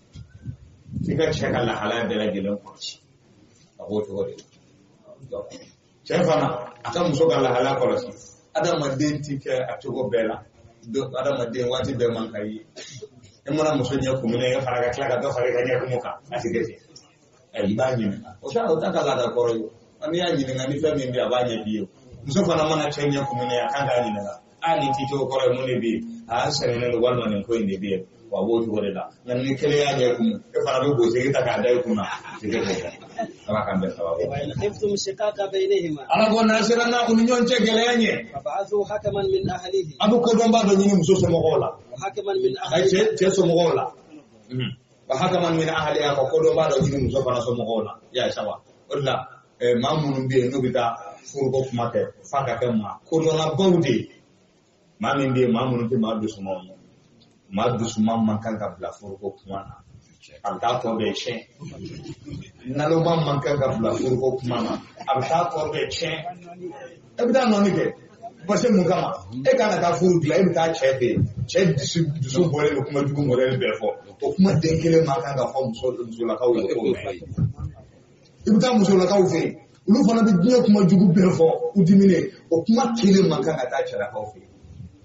i ka cɛ ka lahalaya bɛɛ lajɛlen kɔlɔsi a b'o cogo de la cɛ fana a ka muso ka lahalaya kɔlɔsi adamaden ti kɛ a cogo bɛɛ la adamaden waati bɛɛ man ka ye e mana muso ɲɛ kumina e fara ka tila ka dɔ fara ka ɲɛ kumu kan a ti kɛ ten i b'a ɲininka o t'a ka laada kɔrɔ ye n'i y'a ɲininka ni fɛn min bɛ a b'a ɲɛ f'i ye muso fana mana cɛ ɲɛ kumina a kan k'a ɲininka nin t'i cogo kɔrɔ ye mun de bɛ yen an sɛgɛnnen don walima nin ko in de bɛ yen wa b'o cogo de la nka ni kelen y'a ɲɛ kumu e fana bɛ gosigi ta k'a da i kunna a ti kɛ ten ala k'an bɛɛ sababu wa in khiftum shiqaqa bainihima ala ko nasira na uni ɲɔgɔn cɛ gɛlɛya ɲɛ fab'athu hakaman min ahlihi a bɛ kodɔnba dɔ ɲini muso somɔgɔw la wa hakaman min ay cɛ somɔgɔw la wa hakaman min ahliha ka kodɔnba dɔ ɲini muso fana somɔgɔw la ya sawa o de la maa minnu bɛ yen n'u bɛ taa furuko kuma kɛ f'a ka kɛ maa kodɔnnabaw de ye maa min bɛ yen maa minnu tɛ maa dusumanw ye maa dusuman man kan ka bila furuko kuma na a bɛ taa tɔ bɛɛ tiɲɛ naloma man kan ka bila furuko kuma na a bɛ taa tɔ bɛɛ tiɲɛ e bɛ taa nɔɔni kɛ parce que mun kama e kan ka taa furu dilan e bɛ taa cɛ fɛ yen cɛ dusu bɔlen don kuma jugu mɔdɛli bɛɛ fɔ o kuma den kelen man kan ka fɔ musolakaw ye o mɛn i bɛ taa musolakaw fɛ yen olu fana bɛ diɲɛ kuma jugu bɛɛ fɔ u diminen o kuma kelen man kan ka taa cɛlakaw fɛ yen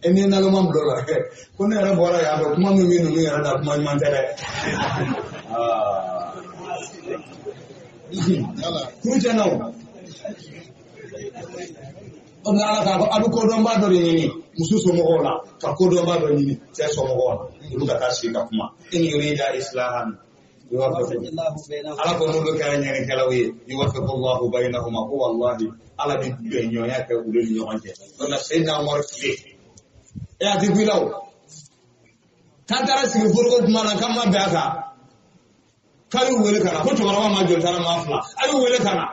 e ni naloma bila la kɛ ko ne yɛrɛ bɔra yan fɛ kuma min bɛ ninnu yɛrɛ da kuma ɲuman tɛ dɛ furu tiɲɛna o nka ala k'a fɔ a bɛ kodɔnba dɔ de ɲini muso somɔgɔw la ka kodɔnba dɔ ɲini cɛ somɔgɔw la olu ka taa sigi ka kuma e ni yɔrɔ da isilahan يوفق الله بينهما ala ko no kala nyani kala wi yuwaffiqu Allahu bainahuma ko wallahi ala bi be nyoya ka ulul nyonje wala sayyidina Umar fi ya ti bilaw ka tara sigi furgo kuma na kama be aka kayu wele kana ko to ma jol tara ma fla ayu wele kana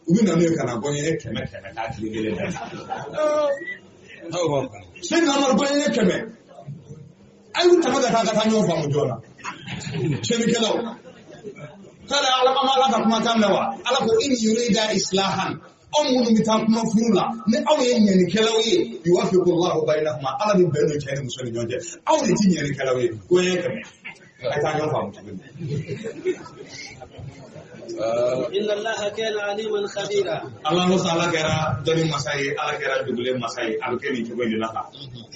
ubi na me kana gonye keme keme ta ti wele da sayyidina Umar gonye keme ayu tamaga ta ka nyo fa mu jona sheni kelaw kala ala ma la ka kuma kamlewa ala ko in yurida islahan munu mitan kuma furula ni aw ye nyani kelaw ye yuwafiqu Allahu bainahuma ala bi beno chani musoni nyonje aw ni ti nyani kelaw ye ko ye kame ay ta nyon fa mu tibin إن الله كان عليما خبيرا Allah ta'ala kera dani masai ala kera dubule masai alkeni to gondi naka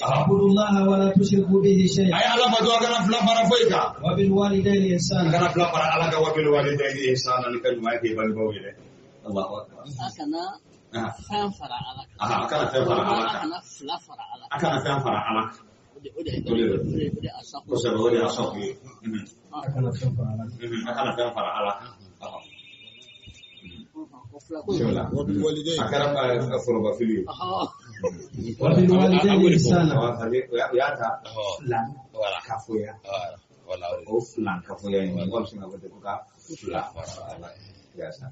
اعبدوا الله ولا تشركوا به شيئا ay ala fatu kana fla para foika وبالوالدين إحسانا kana fla para ala ga wabil walidaini ihsana likal ma ke ban bawile Allahu akbar akana fan fara ala kana fa fara ala akana fla fara ala akana fa fara ala ode asaq ko se wodi asaq ni أكن سوف على akana fa fara ala وبالوالدين akara pa foroba fili وبالوالدين إحسانا yata lan wala kafuya wala o flan kafuya ni wala singa wede ka flan biasa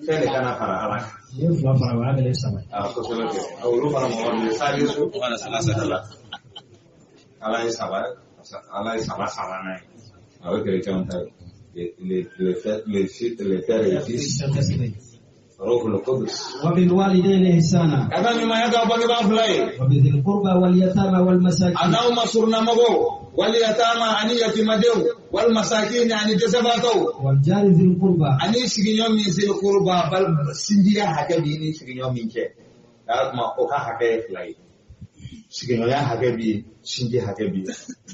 fele kana para ala يطلع مع هذا ليس سمع ko se lo que o lu para mo ni sali su wala salasa dala ala es saba nai a ver que le echan tal le père et fils روح القدس وبالوالدين إحسانا kada mi maya ga bagi ba fulai وبذي القربى واليتامى والمساكين anau masurna mago wal yatama ani yatimadeu wal masakin ani jazabatau والجار ذي القربى ani siginyo mi zil qurba bal sindiya hakabi ni siginyo mi ke ma ko ka hakaye fulai siginyo ya hakabi sindi hakabi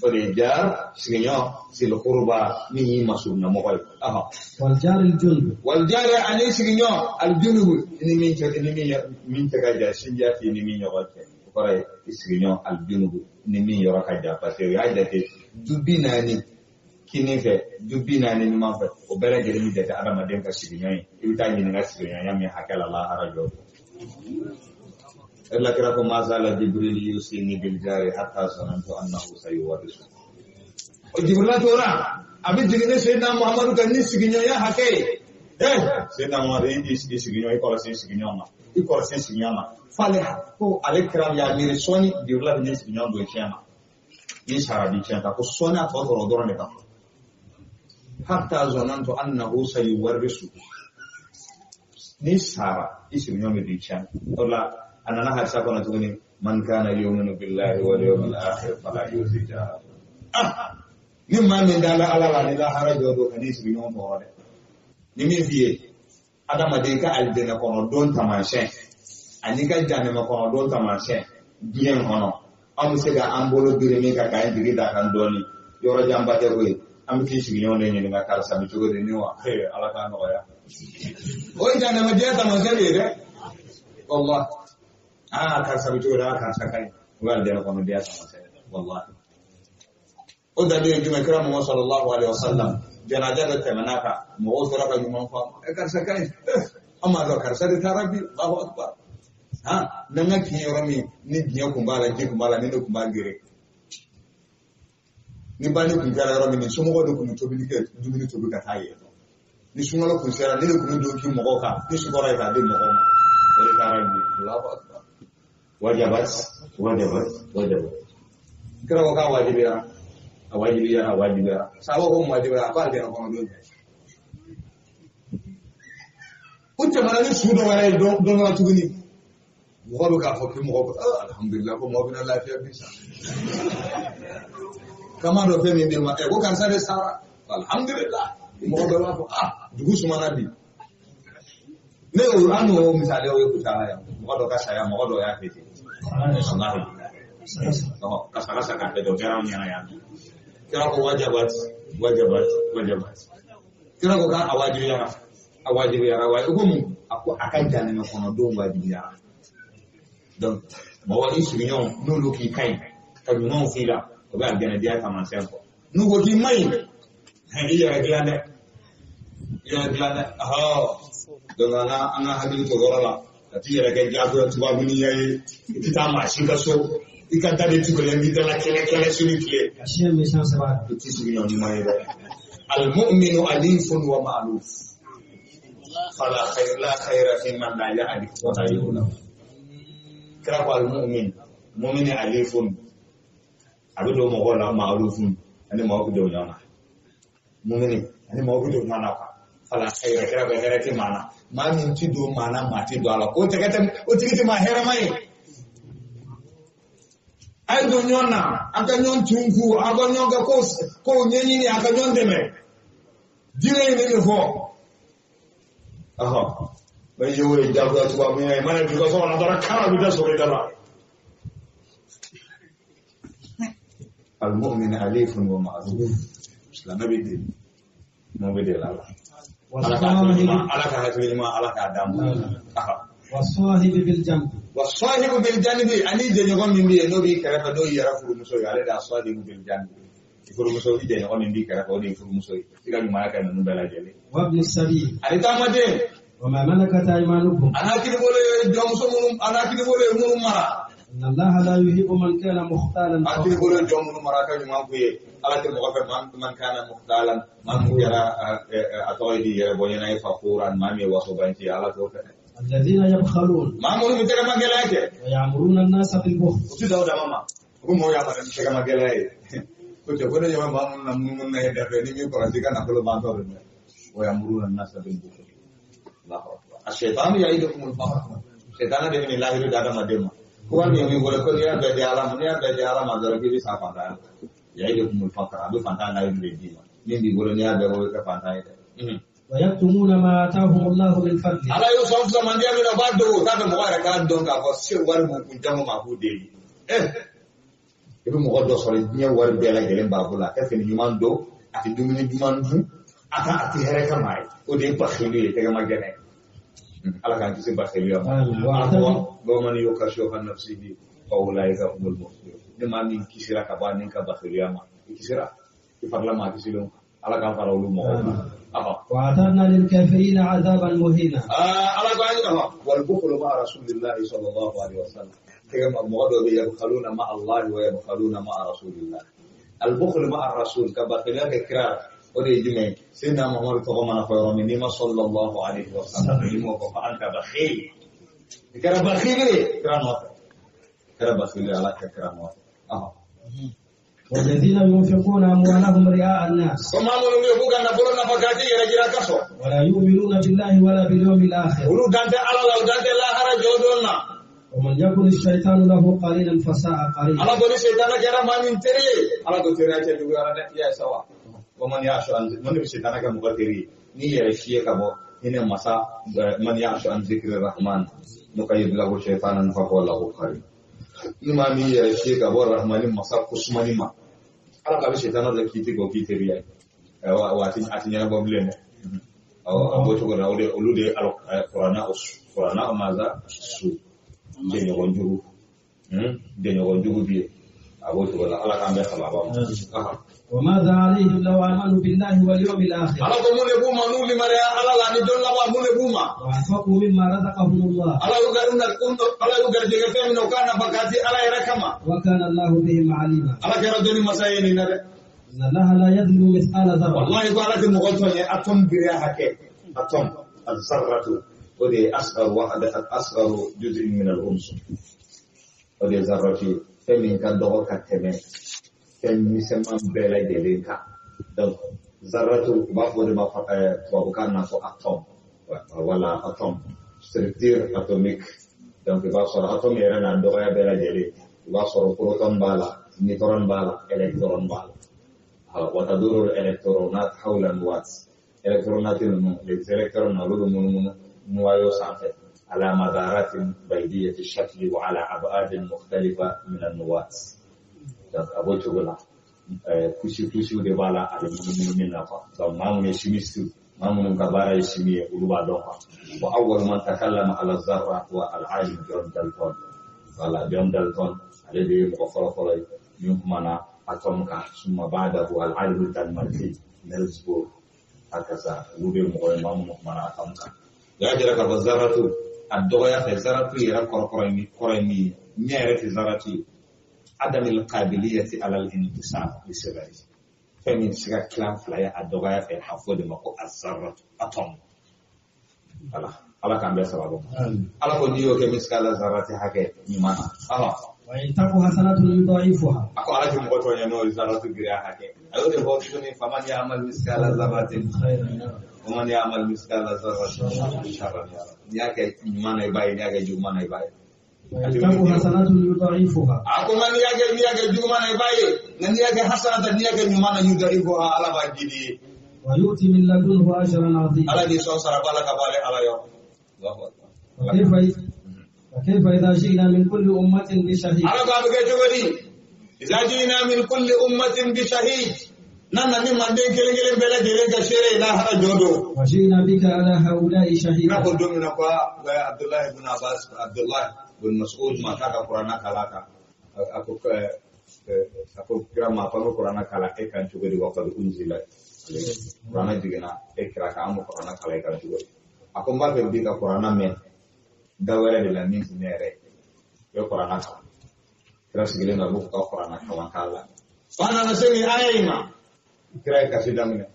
bari jar siginyo zil qurba ni masurna mago aha والجار الجنب والجار ani siginyo al junub ni min taga ja sindiya fi ni min yogote kore siginyo al junub ni min yoro ka ja parce que ya jate dubinani kini fe dubinani ni ma fe o bere jere mi jate adama den ka siginyo yi ibita ni nga siginyo ya mi hakala la harajo illa kira ko mazala jibril yusini bil jari hatta sanantu annahu sayuwadisu o jibril tora abi jigine sayyidina muhammadu kan ni siginyo ya hake sayyidina muhammadu yi siginyo yi kola siginyo ma i kola siginyo ma fale ko alekram ya mire soni jibril ni siginyo do chema ni sarabi chema ko sona to do ne ka hatta zanantu annahu sayuwadisu ni sara i siginyo mi di chema ola anana harsa kono tuguni man kana yu'minu billahi wal yawmil akhir fala yuzija ni ma min dala ala la la harajo do hadis bi non boore ni mi fiye adama de ka aldena kono don tamashe ani ka jane ma kono don tamashe bien hono am se ga ambolo dire mi ka kay digi da kan doni yoro jamba de ko am ti si non ne ni ga kar sa mi to de ni wa ala ka no ya o jane ma de tamashe de wallah kar sa mi to da kan sa kai wal de kono de tamashe wallahi o dalilin juma kira mu sallallahu alaihi wasallam janaja da tamanaka mu osura ka juma fa karsa kai amma da karsa da tarabi Allahu akbar nan ga kin yoro mi ni biya kumbala ji kumbala ni do kumbala gere ni bani kun kara yoro mi ni sumo ko do kun to bi ke dumini to bi ka taye ni sumo lo kun sera ni do kun do ki mo ka ni su ko ra ka de mo ko ma tarabi Allahu akbar wajibat kira ko ka wajibiya awajibira sawo ko wajibira ko alde ko do utte marani suudo wala do no tuguni mo ko ka fokki mo ko alhamdulillah ko mo bina lafiya bisa kama do fe mi be ma e ko kan sa de sara alhamdulillah mo do la ko dugu suma nabi ne o anu misale o ko tala ya mo do ka saya mo do ya fete wallahi no kasala saka pe do gara nyana ya kira ko wajabat kira ko kan awajibi yara wa ugumu ako akan jane no kono do wajibi yara donc mo wa isignon no lo ki kai ka no fila ko ba gene dia ta man sempo no go ki mai iya gelane donc anga hakili to gorala ati yere ke jago tuba bini yayi kita ma shi kaso ikanta de tuko lembi dala kele suni kile ashiya me san saba ti sigi no ni mai al mu'minu alifun wa ma'luf fala khayra fi man la ya'rif wa la yu'lam kira ko al mu'min alifun abido mo gola ma'lufun ani mo ko do nyana mu'min ani mo ko do nyana fala khayra kira be hera ti mana ma min ti do mana ma ti do ala o tigiti ma hera mai ay do nyona aka nyon tungu aka nyon ga ko nyenyi ni aka nyon deme dire ni ho aha ba yewe jago to ba mai mana duka so na dara kara bi da so da ba al mu'min alifun wa ma'ruf islam nabi din mo be de la alaka hakili ma alaka adam والصاحب بالجنب والصاحب بالجنب اني جنغون من بي نو بي كرا دو يرا فuru muso yale da صاحب بالجنب furu muso ide no min bi kara ko ni furu muso tiga ni malaka no bela jele وابن السبيل ani tamade وما ملكت ايمانكم ana kini bole jom so munum ana kini bole munum mara ان الله لا يحب من كان مختالا akini bole jom munum mara ka ma kuye ala ke mo ko man kana mukhtalan man yara atoidi yara bonyana fa quran mami waso banti ala ko الذين يبخلون ma munum tere magelake ويأمرون الناس بالبخل uti dawda mama ko mo ya mara tere magelay ko te ko ne ma mun na mun na heda fe ni mi pratika na ko ba to ne ويأمرون الناس بالبخل الله اكبر الشيطان يعيدكم الفقر شيطان de ni lahiru dada madema ko ni mi gole ko ya be alam adara ki sa fanta يعيدكم الفقر ابو فanta na yin de dima ni mi gole ni ya be wo ka fanta ide ويكتمون ما آتاهم الله من فضله ala yo so so mandia mi na bado ta be mo ga ka don ka ko se war mo kun jamu ma ku de ibu mo do so le nya war be la gele ba bula ka fini man do ati dumini duman du ati here ka mai o de ba khili te ga magene ala kan ci ba khili ma do man yo ka sho kan nafsihi fa ulaika humul muflihun de man ni kisira ka ba ni ka ba khili ma kisira ki parla ma kisilo ala kan fara ulu mo وأعتدنا للكافرين عذابا مهينا على بعضها والبخل مع رسول الله صلى الله عليه وسلم كما مغضب يبخلون مع الله ويبخلون مع رسول الله البخل مع الرسول كبخلاك كرار ودي جمع سيدنا محمد تغمنا خير من صلى الله عليه وسلم فأنت بخيل كرا بخيل كرا بخيل على كرا والذين ينفقون أموالهم رئاء الناس ولا يؤمنون بالله ولا باليوم الآخر ومن يكن الشيطان له قليلا فساء قليلا ومن يعش عن من الشيطان كمغتري ني يشيه كبو هنا مسا من يعش عن ذكر الرحمن نقيض له شيطانا فهو له قرين imami ya shi ga war rahmanin masa kusmani ma ala ka bi shaytan da kiti go kiti riya wa atin yana boble ne abo to ga rawde ulude al qur'ana maza su de ne wonjuru bi abo to ga ala ka be khala وماذا عليهم لو آمنوا بالله واليوم الآخر وأنفقوا مما رزقهم الله وكان الله بهم عليما إن الله لا يظلم مثقال ذرة والله يقول مغلطة أتم بريحك أتم الذرة ودي أصغر جزء من الأنس ودي ذرة فمن كان دوغة كتمين كان يسمى بلا دليلك donc zarratu ba ko de ma fa ko kana ko atom wala atom structure atomique donc ba so atom era na do ya bela dele ba so proton bala neutron bala electron bala wa taduru electronat hawla nuwat electronat les electrons naludu mun nuwayo sanfe ala madaratin baydiyati shakli wa ala ab'ad mukhtalifa min an-nuwat donc aboto gola kusi de bala ale mun na fa donc mamun chimiste mamun kabara chimie uluba dofa wa awwal man takallama ala zarra wa al-alim John Dalton wala John Dalton ale de ko folo ñu mana atomka summa ba'dahu al-'ilmu al-mar'i nazbu akaza wube mo mamu mana atomka ya jira ka zaratu ad-doya fa zaratu ya korani nyere fi zarati adam al-qabiliyati ala al-intisab li sabari femin siga klan flaya ad-doya fa hafode mako az-zarratu atom ala kan be sababu ala ko niyo ke miskala zarati hake ni mana وإن تك حسنة يضاعفها. Aku ala cuma kau tanya no zaratu giri hake. Ayo deh bawa tu ni faman ya amal miskala zaratin. Faman ya amal miskala zaratin. Insyaallah. Dia ke mana ibai, dia ke jumlah mana ibai. وإن تك حسنة يضاعفها. Aku mana dia ke jumlah mana ibai. Nanti dia ke hasanat dia ke jumlah mana yudaifuha ala bajidi. ويؤتي من لدنه أجرا عظيما. Ala di saw sarabala kabale ala yo. Allahu Akbar. وكيف إذا جئنا من كل أمة بشهيد. Ala babu ke jogodi. Iza jina min kulli ummatin bi shahid. Nana ni mande kele bela jere ka shere la hara jodo. وجئنا بك على هؤلاء شهيدا. Na ko domi na kwa Abdullah ibn Abbas, Abdullah ibn Mas'ud maka ka Qur'ana kalaka. Aku kira ma pa Qur'ana kala e kan juga di waktu unzila. Qur'ana juga na e kira ka amu Qur'ana kala e kan juga. Aku mbak be ka Qur'ana men. Dawara de la min nere. Yo Qur'ana ka. Kira sigile na bu ka Qur'ana ka wakala. Pana na semi ayima. Kira ka sidamne.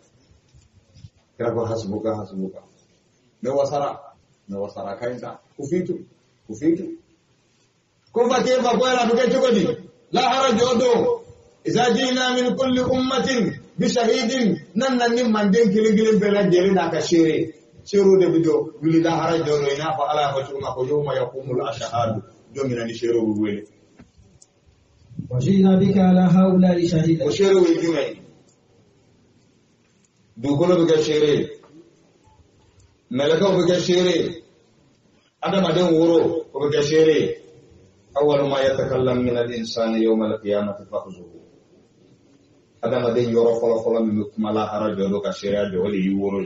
Kira ko hasbuka. Ne wasara kainta kufitu kumba keba bwana duke chokodi la haraj odo iza jina min kulli ummatin bi shahidin nanna nim manden kilingilin bela jere da ka shere shero de bido wili la haraj odo ina fa ala ko chuma ko yawma yaqumul ashhadu domina ni shero wele وجئنا بك على هؤلاء شهيدا. ko shero wi jumai du golo be shere melaka be shere adama den woro ko be shere awwal ma yatakallam min al-insani yawm al-qiyamati fakhzuhu adama den yoro folo mi kumala harajo do ka shere ajo wali woro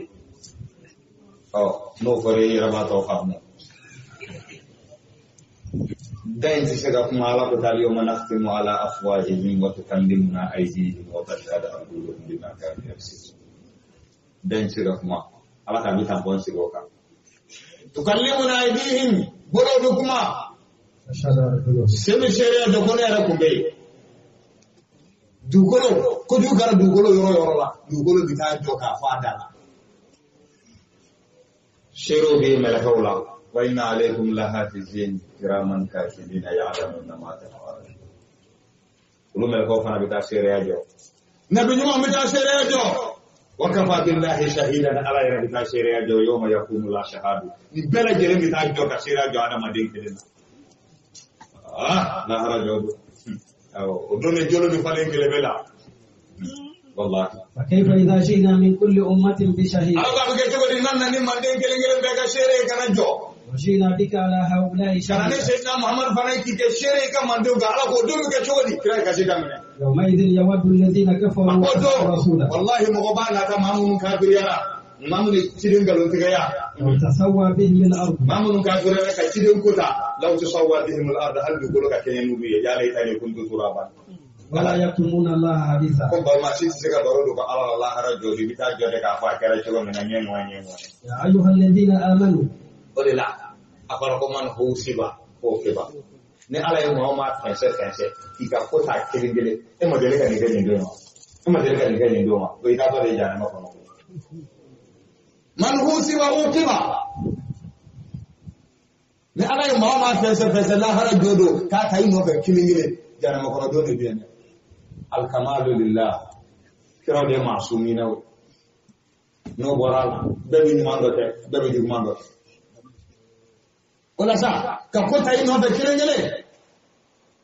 no fare raba to famu dan ci sega kumala ko dal yawma nakhtimu ala afwahihim wa tukallimuna aydihim wa tashhadu arjuluhum bima kanu yaksibun dan ci kuma ala ka bi tampon sigo ka tukallimuna aydihim bolo do kuma semi sharia do gone ara kumbe dugolo ko dugara dugolo yoro la dugolo bi ta joka fada la shero bi malakawla wa inna alaykum lahafizin kiraman katibina ya'lamuna ma taf'alun ulu malakaw fana bi ta sharia jo nabi ñu am bi ta sharia jo wakafa billahi shahidan ala ya bi ta sharia jo yawma yaqumu la shahadu ni bela jere bi ta joka sharia jo adama de kelena la harajo odone jolo bi falen kele bela wallahi فكيف إذا جئنا من كل أمة بشهيد. aga be ke jogodi nanna ni mande kele be ka shere kana jo وجئنا بك على هؤلاء kana ne شهيدا. sayyidina muhammad fanai ki ke shere ka mande ga ala ko do ke jogodi kira ka shida mene يومئذ يود الذين كفروا makoto رسولا wallahi mo go bana ta mamun kafiriyana mamun cidin galon tigaya وتسوى بهم الأرض. mamun kafiriyana ka cidin kuta law tusawwa bihim al-ard hal bi golo ka kenen nubi ya laitani kuntu turaban ولا يكتمون الله حديثا. ko ba ma shi siga baro do ala Allah harajo di bita jode ka fa kera chulo mena nyenwa يا أيها الذين آمنوا. odela akara ko man husiba o keba ne ala yo ma tense ika ko ta kiringele e mo dele ka ni gani ndo ma ko ita to de jana ma ko man husiba o keba ne ala yo ma tense la harajo do ka tayi no ka kiringele jana ma ko do de bien al-kamalu lillah kira de masumina no boral bebi mando wala sa ka kota ino be kirengele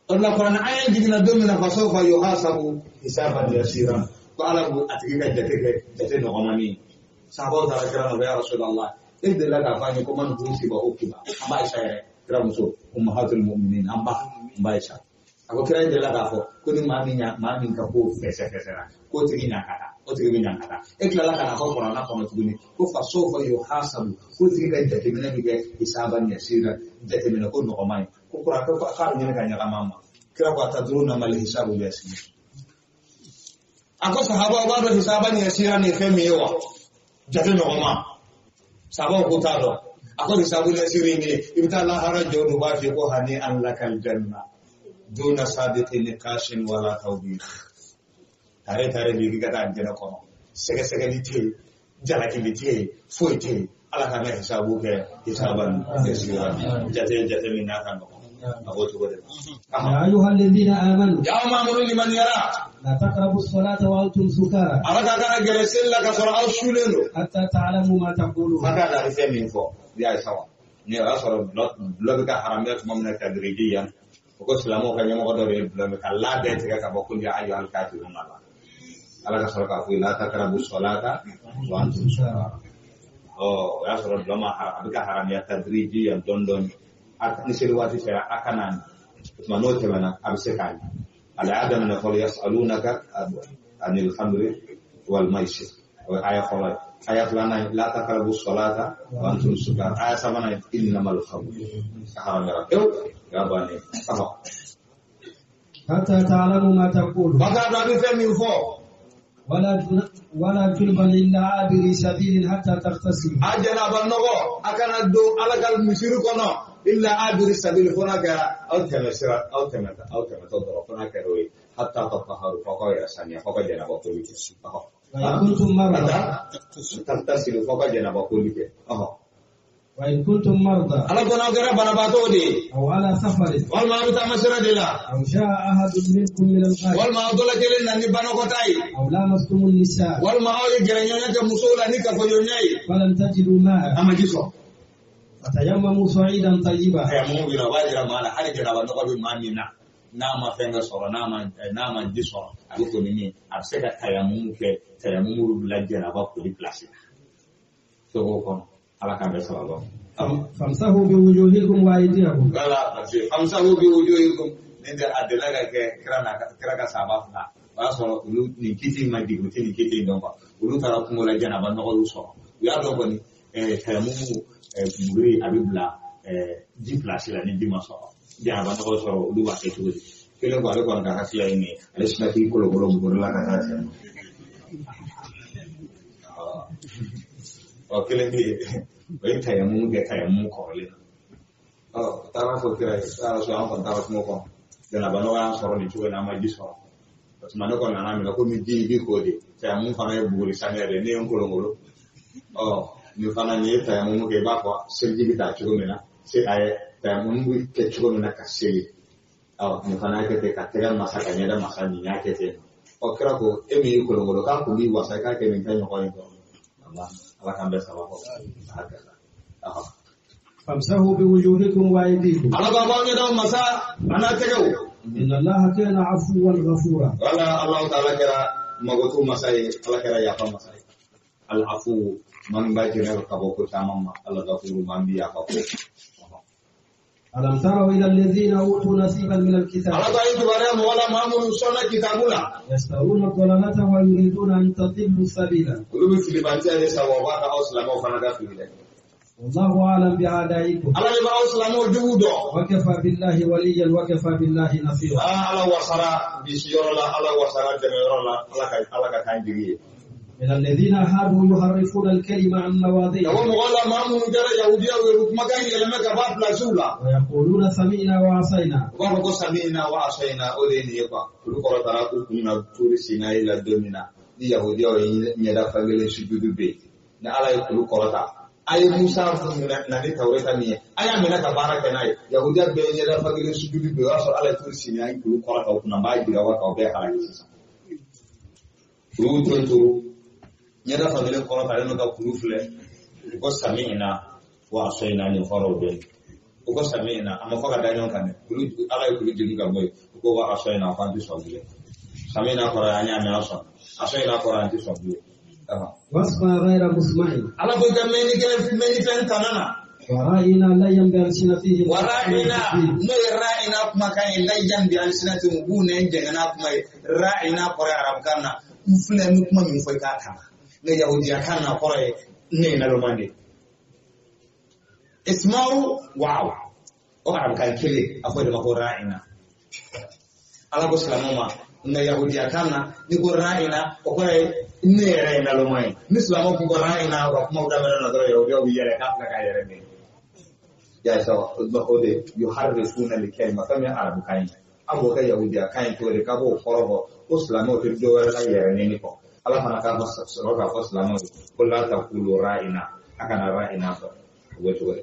Allah Qur'an ayan digina domina fa sawfa yuhasabu hisaban yasira ko ala bu atiga jate no amani sabo da kira no ya rasulullah idda la ka fani ko man husi ba ukiba amma ishaire kira muso ummahatul mu'minin amma baisha ako kira de la gafo ko ni mamin ka ko fese na ko tigi nya kata ekla la kana ko Qur'an ko no tuguni ko fa sawfa yuhasabu ko tigi ka jate mina bige hisaban yasira jate mina ko no amai ko Qur'an ko ka ni ka nya mama kira ko atadruna mal hisabu yasir ako sahaba ba do hisaban yasira ne femi yawa jate no ma sahaba ko ta do ako hisabu yasiri ne ibta la harajo do ba fi ko hani an lakal janna duna sabiqin kashin wala tawbih tare ni gata anjana ko sege lite jalakilite foite ala kana hisabu ke hisaban yasira jate min na kan أقول يا أيها الذين آمنوا يا مامور لمن يرى لا تقربوا الصلاة وأنتم سكارى أنا كان جالسين لك صلاة شولينو حتى تعلموا ما تقولون ماذا تعرف من فوق يا سوا نرى صلاة بلغك حرامية ممنوع تدريجيا وقول سلامو كان يوم قدر بلغك لا بيتك كبقول يا أيها الكافرون على كسرك لا تقربوا الصلاة وأنتم سكارى يا صلاة لما بلغك حرامية تدريجيا دون ni selwati fera akanan manote mana absekani ala adam na qul yasalunaka anil khamri wal maisir wa ayat lana la taqrabu salata wa antum sukar ayat samana innamal khamru haram ya bani hatta ta'lamu ma taqulu maka nabi femi fo wala julban illa abiri sabilin hatta taghtasilu ajana bannogo akana do alagal musiru kono إلا عابر السبيل هناك أو تمسرات أو تضرب هناك روي حتى تطهر فقايا ثانية فقايا جناب كل شيء وإن كنتم مرضى تغتسل فقايا جناب كل شيء وإن كنتم مرضى أنا كنا غير بنباتودي أو على سفر والما بتمسر دلا أو جاء أحد منكم من الغائط والما أدل جلنا نبنا كتاي أو لامستم النساء والما أوي جرينا كمسولا نيكا فيونياي فلم تجدوا ماء أما جيسو فتيمموا صعيدا طيبا تيمموا بلا واجرا مالا حاجة جناب نقول مانينا nama fenga soro nama disoro aliko nini abseka tayamumu lajjana ba ko place so ko ala kan sallallahu famsahu bi wujuhikum wa aydiyakum wala famsahu bi wujuhikum nende adelaga ke kraka sabafna ba so lu ni kiti magi ko ni kiti ndonba ulu tara ko lajjana ba no lu so ya do ko ni tayamumu muri abibla di place la ni dimaso jana ba no so lu ba ke tuudi kele ko ale ko nga hasila ini ale snati ko lo la ka ta kele ni bayi tayamu ke tayamu ko le tara ko kira tara so an tara ko ko jana ba no wa so ni tuwe na ma di so to ma no ko na mi ko mi di ko de tayamu fa na buguri sanere ne on ko lo ni fa na ni tayamu ke ba ko serji bi ta chugo mena se ay tayamu ke chugo mena ka seli ni fana ke te katera masa kanyada masa ni yake te okra ko emi ko lo ka ko bi wasa ka ke min tanyo ko ito Allah kan besa wa ko haka famsahu bi wujuhikum wa aydikum ala ba ba ni da masa ana te go inna allaha kana afuwan ghafura wala Allah taala kira magotu masai Allah kira ya fa masai al afu man ba jira ka bo ko tamamma Allah ghafuru man bi ya fa ko alam taraw ila alladhina utu nasiban min alkitab ala ba itu bare mo wala mamun sona kitabula yastawuna dalalata wa yuriduna an tadillu sabila ulu filibanti ale sawawa ka islamu fana da filile wallahu a'lam bi a'daikum ala ba islamu judo wa kafa billahi waliyan wa kafa billahi nasira ala wasara bi siyorola ala wasara demerola ala ka kanjiri من الذين هادوا يحرفون الكلمة عن مواضيعه ويقولون سمعنا وعصينا ay Musa na ni tawreta ni aya mena ka baraka nai yahudiya be ni da fagile sujudu be waso ala tursi ni ay kulu korata kuna mai dira wa ka be hala kisa turu nyada fagile korata no ka kulu fle ko samina wa asayna ni farobe ko samina amma faga danyon kan kulu ala kulu jinu ga boy ko wa asayna fa di sobile samina koraya nya me aso asayna koraya di sobile wasfa ghayra musma'in ala ko gameni ke meni fen tanana wara'ina la yanbi alsinatihim wara'ina no ra'ina kuma kan la yanbi alsinatihim bune jengana kuma ra'ina kore arab kana mfule kuma min foi ka kana ne yahudiya kana kore ne na romande isma'u wow o arab kan kile akwai da mako ra'ina ala ko salamama nga yahudi akanna ni ko ra'ina o ko ne yere na lo mai ni islamo ko ra'ina wa kuma da mena na dara yahudi o yere ka yere ne ya so ba ko de yuharrifuna al-kalima kama arabu kai abo ka yahudi akai to de ka bo forobo ko islamo to do la yere ne ni ko ala mana ka fasara ka islamo ko la ta qulu ra'ina akana ra'ina ko wato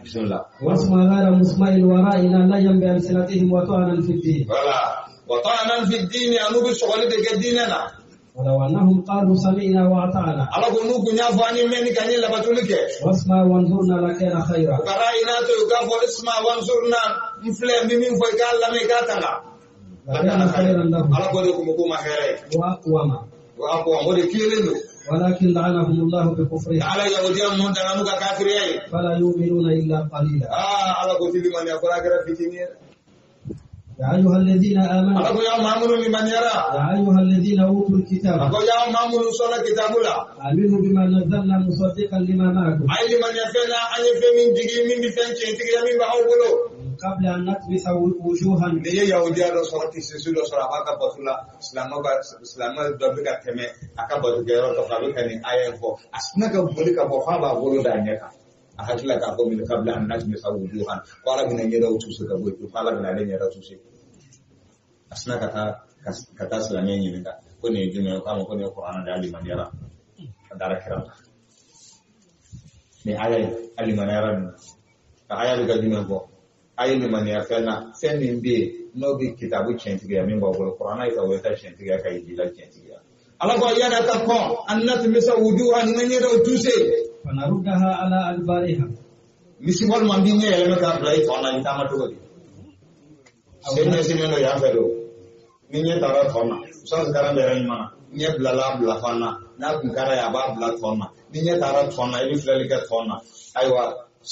بسم الله واسمع غير مسمع ورائنا ليا بألسنتهم وطعنا في الدين ولا وطعنا في الدين أنو بشغل ديننا ولو أنهم قالوا سمعنا وأطعنا على كنوك نافو أني مني كان يلا بتولك واسمع وانظرنا لكان خيرا ورائنا تو يقف اسمع وانظرنا مفلم من فيقال لم يكاتنا لكان خيرا لهم على كنوك مكوما خيرا وأقوما ولكن ولكن لعنهم الله بكفرهم على يهوديا من دغانوكا كافرين فلا يؤمنون إلا قليلا على قتل من يقرأ في الدنيا يا أيها الذين آمنوا على يا مامون لمن يرى يا أيها الذين أوتوا الكتاب يا مامون صلى كتاب الله آمنوا بما نزلنا مصدقا لما معكم أي لمن يفعل أن يفعل من دقيق من بفن تيجي من بأوله قبل أن نطمس وجوها نيجي يهوديا لو صارت تسيسو لو صار هذا بطلة إسلام دبلك كم أكبر تجارة تقابل كني آية فو أسمعك بقولك بوحابا بقولوا دانيك أحكي لك أقول من قبل أن نطمس وجوها قال من يجي لو تشوسك بقول قال من عليه يجي تشوسك أسمعك كتا إسلامي يجيك كوني يجينا كم كوني القرآن دالي من يرى دارك كرام ni آية ali man yara آية بقديمه فو ayi ni mani afena fenin bi no bi kitabu chentiga min ba wala qur'ana ita wata chentiga kai dila chentiga ala ko yana ta ko annat misa wujuhan ngani do tuse fanarudaha ala albariha misibol man bi ne elema ka blai fona ita ma to di sene no ya fedo ni ne tara fona san karan da ran mana ni blala bla fona na kun kara ya ba bla fona ni ne tara fona ili flelika fona aiwa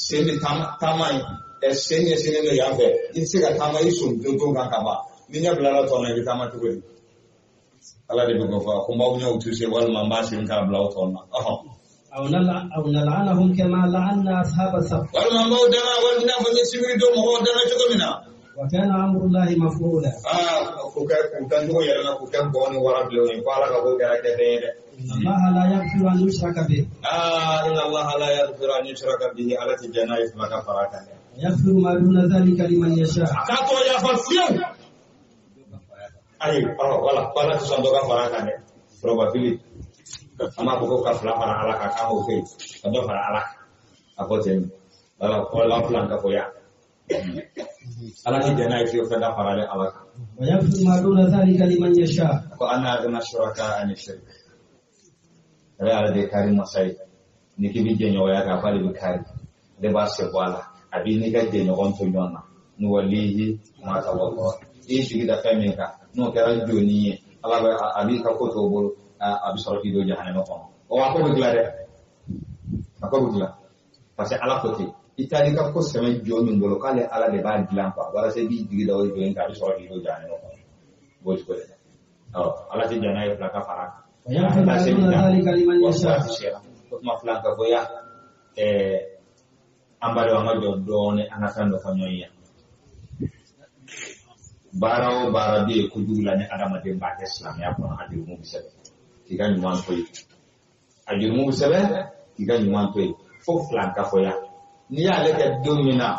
sene tamai sene no yafe insiga tama isun do ganka ba ninya blala tona bi tama to godi ala de go fa ko maw nyaw tu se wal mamba sin ka blala tona aw nal'anahum kama la'anna ashab as-sabt wal mamba dana wal na fa sibiri do mo dana to gomina wa kana amrullahi maf'ula ko ka ko tan do yara ko kan ko ni wara blo ni pala ka ko gara ke de Allah la yaghfiru an yushraka bih inna Allah la yaghfiru an yushraka bihi ala tijana ismaka faraka يغفر ما دون ذلك لمن يشاء kato ya falsiyo ayi wala tusandoka faraka ne probability ama ko ka fala para ala ka ka ho fe ando para ala apoten wala plan ka poya ala ki jana ki fa da para ala ويغفر ما دون ذلك لمن يشاء ko ana gana shuraka an shirk ala de karim masai ni ki bi jenyo ya ka pali bi kari de ba se wala abini ka je nyogon to nyona no walihi ma ta wallah ishi da famika no kara joni ala ba abi ka ko to bol abi soroti do jahannama ko o ko bigla de ko bigla parce que ala ko ti itali ka ko sema joni bol kale ala de ba dilan pa wala se bi digi do joni ka abi soroti do jahannama ko bo ko de ala ti jana e plaka fara ya fa ذلك لمن يشاء ko ma plaka boya ambale wa majo done anakando fanyoya barao barabi kujula ne adama de ba islam ya ko hadi mu bisabe kiganyu mantoy ajur mu bisabe kiganyu mantoy fo flanka foya ni ya leke domina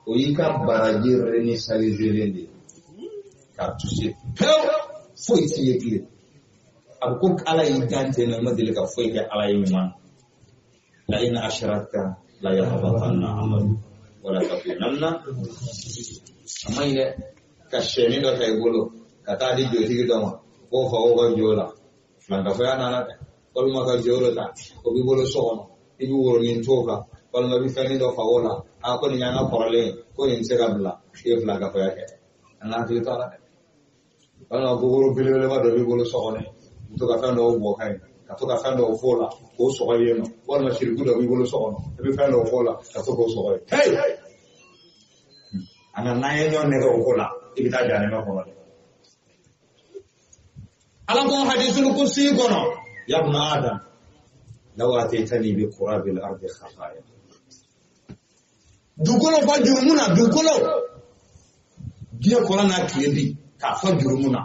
o yika barajir ni salizelende ka tusi fo iti yekle abukuk ala yigante na madile ka fo yake ala yiman la in asharakta la yahbatanna amalu wala takunanna amaile kasheni do tay bolo kata di joti do ma ko fa o ga jola langa fa yana na ko ma ga jolo ta ko bi bolo so ibi woro ni toka ko ma bi fani do fa wala a ko ni nyana porale ko ni segabla e langa fa yake ana ti ta la ana ko woro bilele ma do bi bolo so ne to ka fa do bo kai ka to ka fa do fola ko so ga yeno wala shirku do bi bolo so no bi fa do fola ka to ko so ga hey ana naye ne ko fola ibita jane ma kono alam ko hadithul kursi kono ya ibn adam law ataitani bi qurabil ardi khafaya dukulo fa jurmuna dia kola na kiyendi ka fa jurumuna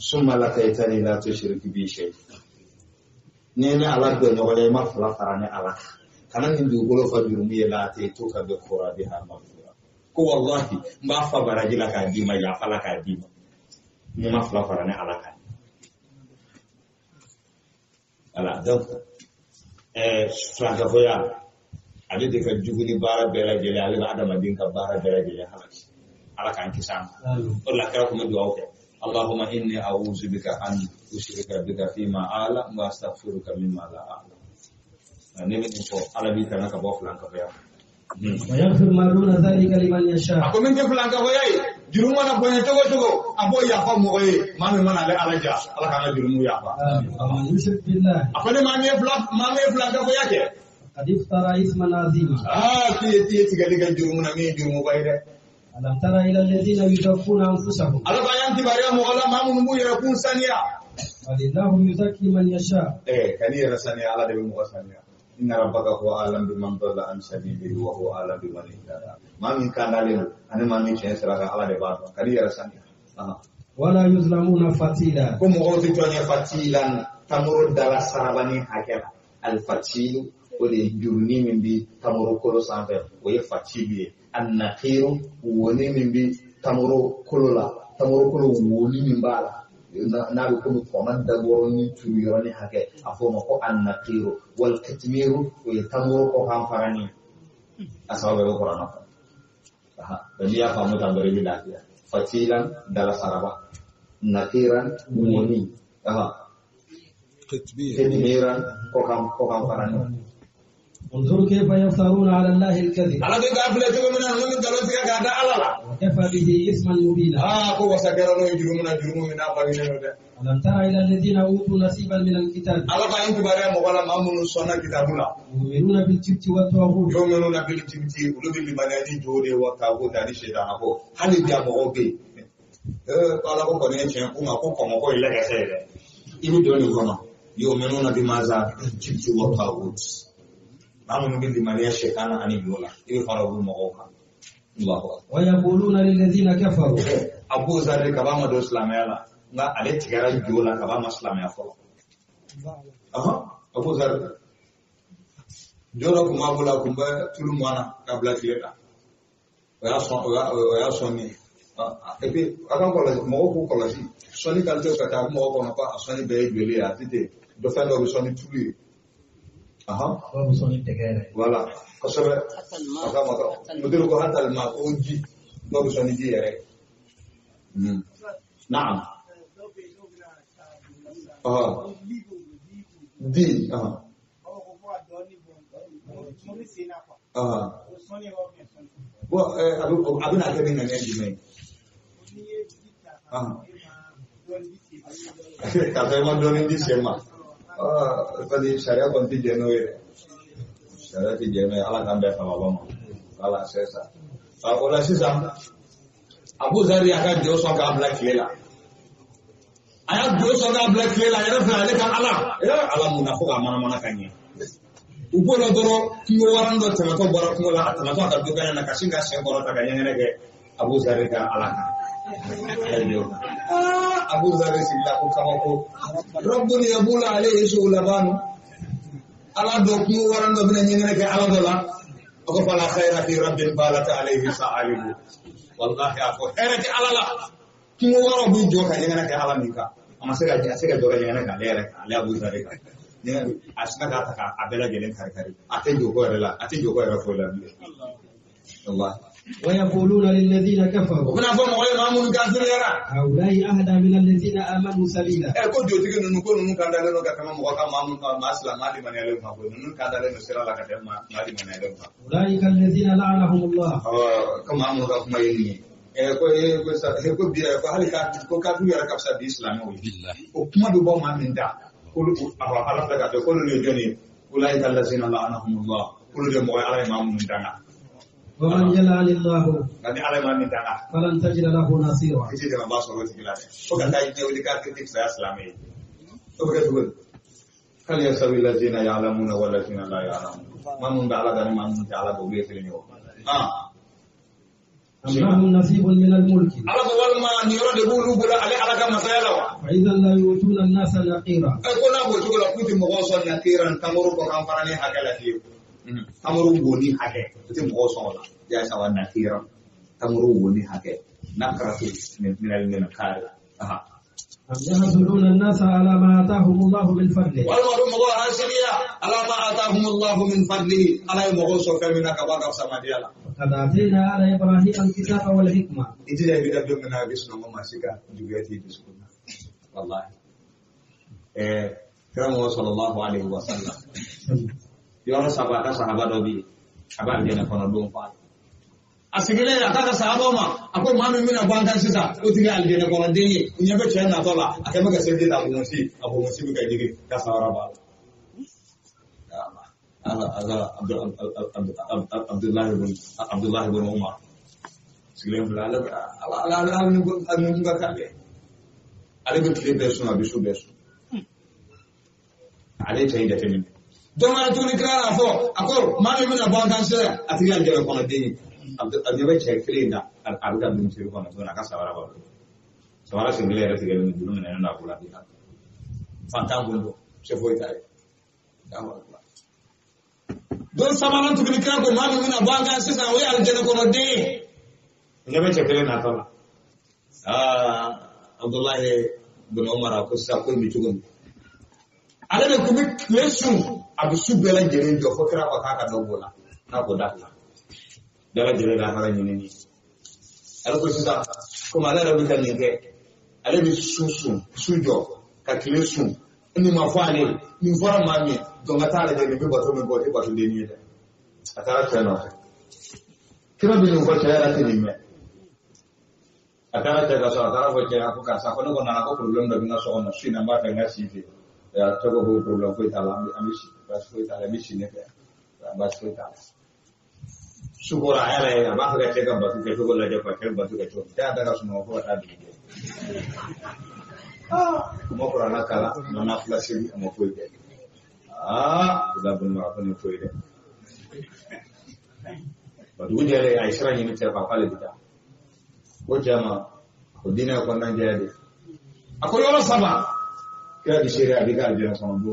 summa laqaitani la tushrik bi shay nene ala do nyogole ma fala farane ala kana ni dugolo fa jurumu la te to ka be khora biha mafura ko wallahi mba fa baraji la ka di ma ya fala ka di ni ma fala farane ala ka ala donc franka foya ale de ka juguni bara bela jele ale ba adama din ka bara bela jele halaki ala kan kisan wala kara kuma du'a ke Allahumma inni a'udzu bika an ushrika bika fima ala wa astaghfiruka mimma la a'lam ne min ko ala bi kana ka bo franka foya wa yaghfir ma duna dhalika liman yasha ako min ke franka foya juruma na bonya togo abo ya fa mo mami mana ale ala ja ala kana jurumu ya fa aman yushrik billah ako ne mami franka foya ke hadith tara isman azima kiye tigali kan jurumu na mi jurumu bayre alam tara ila alladhina yuzakkuna anfusahum ala bayan tibariya mo ala mamu mbu ya kun saniya walillahu yuzakki man yasha kani ya saniya ala de mo saniya inna rabbaka huwa alam biman dalla an sabilihi wa huwa alam biman ihtada mamin kanale ane mamin chen sara ala de ba kani ya saniya wala yuzlamuna fatila ko mo oti to ne fatilan tamuru dala sarabani hakela al fatilu o de jurni min bi tamuru kolo sanfe o ye fatilu annaqiru woni min bi tamuru kolo woni min bala na be ko foman da goroni turiyoni hake afoma ko annaqiru wal katmiru o ye tamuru ko ham farani asabe ko qur'ana bani ya famu tambare bi lafiya fatilan dala saraba naqiran woni katmiran ko ham farani انظر كيف يفترون على الله الكذب ala de gafle to min non min dalo fiya gada alala وكفى به اسما مبينا ko wasagara no jurumu min afa ni no de ألم تر إلى الذين أوتوا نصيبا من الكتاب ala ba yin tibare mo wala mamun sona kitabula يؤمنون بالجبت والطاغوت yomenuna bil timti ulubi limanani jode wa tago tani sheda ko hali dia mo obe ala ko ne chen ko ko mo ko ile ga sele ibi do ni kono yomenuna bimaza timti wa tagot mamun bil limani shekana ani lola ibi farabu mo ko Allahu akbar ويقولون للذين كفروا abu zarri kabama do islamiyala nga ale tigara jola kabama islamiyala folo abu zarri jola kuma bula kumba tulu mwana kabla tileta oya soni epi akan kola mo ko kola si soni kalte kata mo ko na pa soni be gbele ya tite do fa do soni tulu وبصني التكالة wala kosobe akama ko mudiru ko hatal ma ko ji do soni ji yare نعم دي bo abuna ke bin nan di mai ka fa ma doni di sema tadi syariah konti jenoe syariah di jenoe ala kan ba sama bama ala sesa ala sisa Abu Zari akan jauh soal black lela. Ayat jauh soal black lela. Ayat file kan Allah. Ya Allah munafik mana kanya. Upo lo doro kiyo waran do temato barak mula temato akan juga yang nakasih kasih barak taganya nege Abu Zari kan Allah. Abu Zari sila ko kamako. Rabbuni yabula alaihi sulaban. Allah do kiyo waran do bina nege Allah dola. Ako pala khaira fi rabbin balata alaihi sa'alibu. Wallahi aku hereti alala kimo waro bu joka nyana ka ala mika amasega joka nyana ka lere ala Abu Zari ka ne asna ka taka abela gelen kari ate joko rela fo la Allah ويقولون للذين كفروا kuna fo mo ma mun ka zira هؤلاء أهدى من الذين آمنوا سبيلا ko joti ke nunu ko nunu kan daleno ka kama mo ka ma mun ma asla ma di manele ma ko nunu kan daleno sira la ka de ma di manele ma أولئك الذين لعنهم الله kama mun ka kuma yini ko sa ko biya ko halika ko ka tu yara kapsa di islam o kuma do bo ma min da ko ala daga ko le joni ulai allazina la'anahumullah ko le mo ala ma mun dana ومن يلعن الله ngani ala ma min dana فلن تجد له نصيرا iti de ba so ro tigilade ko ka dai de ka kritik sa islami to be ko kal yasawi allazina ya'lamuna wal ladzina la ya'lamun mamun da ala da mamun da ala bo be fili yo أم لهم نصيب من الملك ala ko walma ni yoro de bulu bula ale ala ka masayala wa فإذا لا يؤتون الناس نقيرا ko na go jogo la kuti mo so na kiran kamuru ko kan farani hakala ti kamuru boni hake ti mo so la ya sa wa na kiran kamuru boni hake nakratu min al kare aha أم يحسدون الناس على ما آتاهم الله من فضله والمرء مغو هاشميا على ما آتاهم الله من فضله على مغو سوف من كباك سماديالا وقد آتينا على إبراهيم الكتاب والحكمة إذا بيدا بيمنا بيسنا ما سيكا جوجاتي بيسكونا والله كرمه صلى الله عليه وسلم يوم سبعة صحابة دوبي أبان جنا كنا دوم فان asigile akaka sahaba ma akwai mami mina bankan sisa o tigi aljene ko ndeni nyebe chen na tola akema ga sedi da abu musi ga digi ka sawara ba Abdullah ibn Umar sigile blala ala ni ga kale ale bi tile besu na bisu besu ale tayi da temin don ma tuni kra fo akor mami mina bankan sisa atigi aljene ko ndeni Abdul cekli na aruga bin ciru kono so naka sawara ba sawara single era tigel ni dulu na na kula di hat fantam bundo se foi tare don samanan tukini kira ko mami mina banga sisa we aljana kono de nyabe cekli na tola Abdullah bin Umar ko sa ko mi tugun ala de kumi kwesu abisu bela jere do fokra ko kaka dogola na ko dakla dara jere da fara nyini ala ko sisa ko mala rabi kan yake ala bi sujo ka kilesu ni mafani ni fara mami don ga tare da ni bi bato me bote bato de ni da atara kana kira bi ni ko tayara tini me atara ta ga so atara ko tayara ko ka sa ko no na ko problem da bina so ona shi na ba ta ngasi fi ya to ko problem ko itala amishi bas ko itala mishi ne ka bas ko itala sukura ele ba ka tega ba ka to la je pa ke ba to ka to da daga suno ko ta di mo ko na kala no na flasi mo ko ide da bun ma ko ni ko ide ba du je le ai sra ni mi ta pa pale bita ko jama ko dina ko nan je de akoyo lo saba kira di sheria diga je na sama bu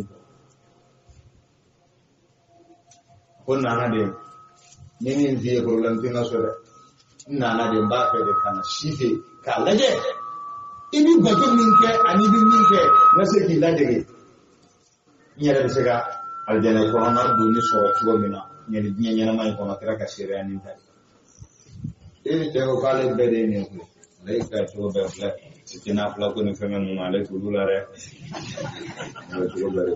ko na na de nini ndiye ko lantina sore nana de mbafe de kana shife ka laje ibi bato minke ani bi minke nase ki laje nyere de sega aljana ko na do ni so tugo mina nyere nyanya mai ko na kira ka shire ani ta e te ko kale bede ni ko lay ka to be fla sikina fla ko ni femen mo ale ko dulare ale to be re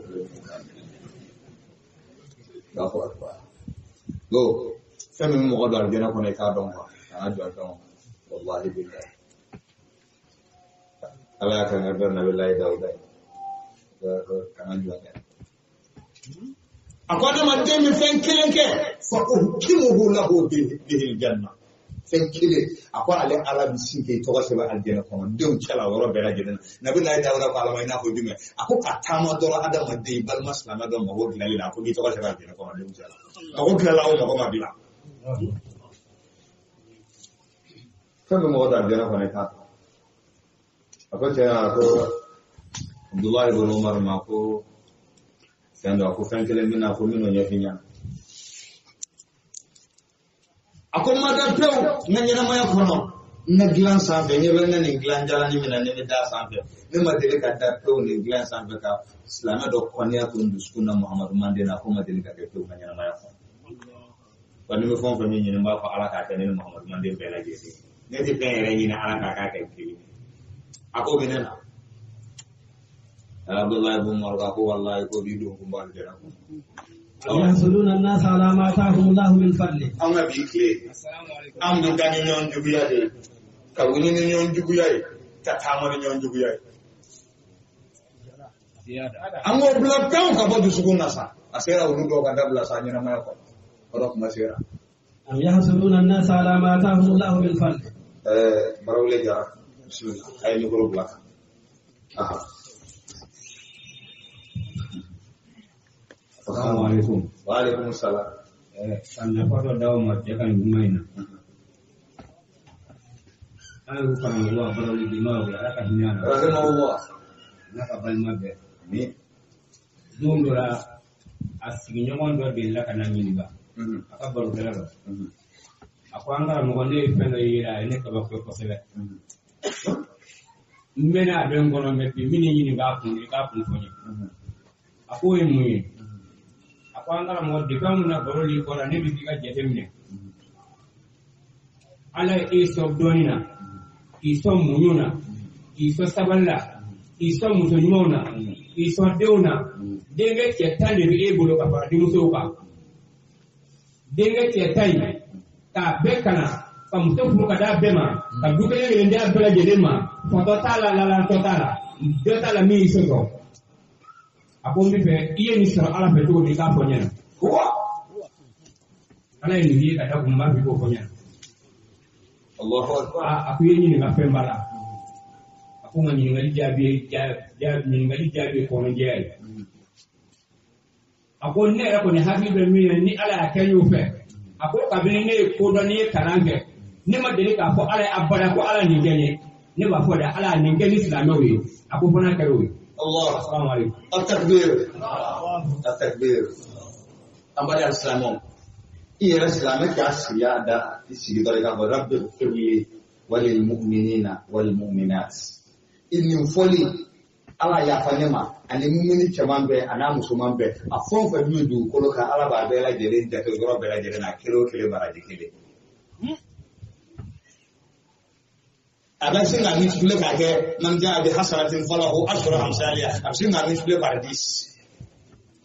da ko akwa go fɛn min mɔgɔ don alijana kɔnɔ i k'a dɔn quoi kana jɔ dɔn wallahi billahi ala y'a kɛ n ka dɔn nabilayi dawuda ye kana jɔ kɛ a ko adamaden bɛ fɛn kelen kɛ fa uhkimuhu lahu bihi aljanna fɛn kelen a ko ale ala bɛ sin k'i tɔgɔ sɛbɛn alijana kɔnɔ denw cɛla yɔrɔ bɛɛ lajɛlen na nabilayi dawuda ko alama i n'a fɔ jumɛn a ko ka taama dɔrɔn adamaden balima silamɛ dɔ mago dilanli la a ko k'i tɔgɔ sɛbɛn alijana kɔnɔ denw cɛla mago dilanla o mago ma dilan fɛn bɛ mɔgɔ don alijana kɔnɔ i t'a tɔ a ko cɛ a ko Abdullahi ibn Umar ma ko fɛn dɔ a ko fɛn kelen min na ko minnu ɲɛfin ɲɛna a ko ma da pewu n ka ɲɛnamaya kɔnɔ n ka dilan sanfɛ n ɲɛ bɛ n ka nin dilan jalani min na ne bɛ da sanfɛ ne ma deli ka da pewu nin dilan sanfɛ ka silamɛ dɔ kɔniya to n dusukun na Muhamadu manden na ko ma deli ka kɛ pewu n ka ɲɛnamaya kɔnɔ wa ni bɛ fɛn o fɛn min ɲini n b'a fɔ ala k'a kɛ ne ni Muhamadu manden bɛɛ lajɛlen ne tɛ fɛn yɛrɛ ɲini ala k'a kɛ kelen a ko bɛ ne na Abdullahi ibn Umar ko wallahi ko bi don kun ba da ko يحسدون الناس على ما آتاهم الله من فضله an ka bi tile an bɛ taa ni ɲɔgɔn juguya de ka wuli ni ɲɔgɔn juguya ye ka taama ni ɲɔgɔn juguya ye an k'o bila pewu ka bɔ dusukun na sa a sera olu dɔw ka dabila sa ɲɛnamaya kɔnɔ o dɔ kuma sera أم يحسدون الناس على ما آتاهم الله من فضله barawle jara bismillah ay ni ko bila aha Assalamualaikum. Waalaikumsalam. Kan apa tu daw mat ya kan gimana? Ayo kami Allah beroleh di mau ya akan nyana. Rahimahullah. Nak balma be. Ni. Dundura asigi nyongon do be la kana nyiniba. Aka baru bela. Aku angkara mo gonde pendo yira ne ka ba ko sele. Mena be ngono metti mini nyini ba ko ni ka ko fonyi. Aku emu. Aku angkara mo de kam na baroli ko na ne bi ga jetemne. Ala iso donina. Iso munyuna, iso saballa, iso musulmona, iso deuna, denga cetan dari ebolo kapara di musuka. Denga cetan ka bekana, ka musuku kada bema, ka dukene ngende abela jedema, foto tala la totala, dotala mi iso ko. Aku mbibe iye ni sura ala beto di ka fonya. Ala ni kada kumba bi ko fonya. Allahu Akbar. Aku ini nggak pembara. Aku nggak nyingali jabi kono jai. Aku ne happy bermi ni ala kayu fe. Aku kabini ne kodo ni karange. Ne ma deli ka fo ala abada ko ala ni genye. Ne ba fo da ala ni genye islamawi. Aku pernah karuwi. Allah. Assalamualaikum. At-takbir. At-takbir. Ambali al-islamu. Iya Islamnya kasih ya ada di sini mereka berabdur firli walil mu'minina wal mu'minat. Ini foli ala ya fanema ani mu'mini chaman be ana musulman be afon fa dudu ko ka ala ba be la jere da to goro be la jere na kilo baraji kile. Ada singa ni tule ka ke man ja bi hasaratin falahu ashru amsalia. Singa ni tule paradis.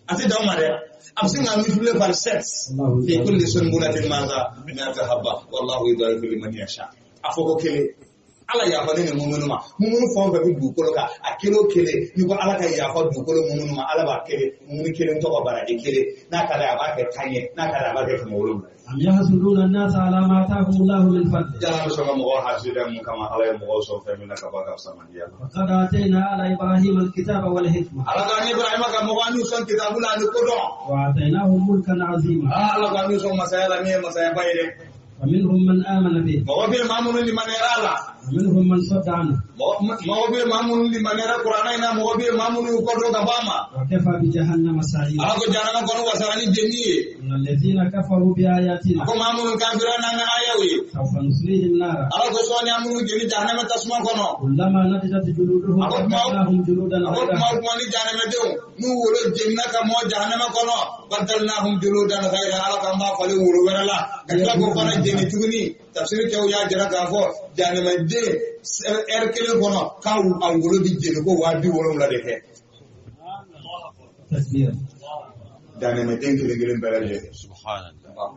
Ati da umare absinga mitule par sex fi kulli sunbulatin maza min zahabba wallahu yudaifu liman yasha afoko kele ala ya fa ne mumunu fon ba bi dukolo ka akelo kele ni ko ala ka ya fa dukolo mumunu ma ala ba kele mumunu kele to ko bara de kele na kada ba ke tanye na kada ba ke mawlum am yahsuduna an-nas ala ma atahum Allah min fadli jalla so ma mo hasidan kama ala mo so fa min ka ba ka samaniya qad atayna ala ibrahim al-kitaba wal hikma ala ga ni ibrahim ka mo wanu son kitabul an ko do wa atainahu mulkan azima ala ga ni so masaya bayre ومنهم من آمن به موبيل مامون لمن يرى ومنهم من صد عنه موبيل مامون لمن يرى قرآن موبيل مامون يقرأ كباما وكفى بجهنم سعيرا أكو جهنم كانوا وسراني جميع إن الذين كفروا بآياتنا أكو مامون كافرون أنا آيوي سوف نصليهم نارا أكو سواني مامون جميع جهنم تسمع كنا كلما نضجت جلودهم بدلناهم جلودا غيرها أكو مامون جهنم ديو نور جنة كمو جهنم كنا بدلناهم جلودا غيرها على كما فلو ورلا كتلا كفنا جنة تغني تفسير كيو يا جرا كافو جهنم دي erkele kono kaw angolo di jeni ko wadi wolom la defe tasbih dane me tenkele ngelen beraje subhanallah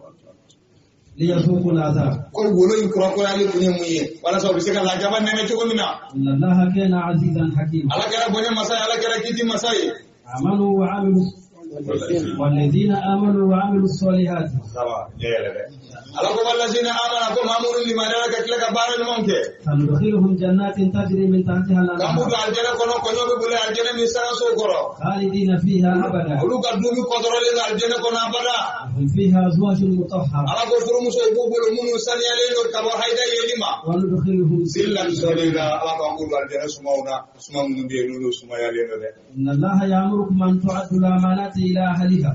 liyazuqu al-azab ko wolo in ko ali kunye muye wala so bisika la jaban nene to gomina inna allaha kana azizan hakim ala kara bonya masay ala kara kiti masay amanu wa amilu والذين آمنوا وعملوا الصالحات ala ko wallazina amana ko mamuru liman yara kila ka baral monke سندخلهم جنات تجري من تحتها kambu الأنهار do aljana kono ko nyobe bule aljana mi sara so goro خالدين فيها أبدا olu ka dubi ko dorole aljana kono abada هم فيها أزواج مطهرة ala ko furu muso ko bulu munu sani ale no ka wa hayda yelima وندخلهم sillan solida ala ko ngulu aljana sumauna sumamu be lulu sumaya le no de إن الله يأمركم أن تعدوا الأمانات إلى أهلها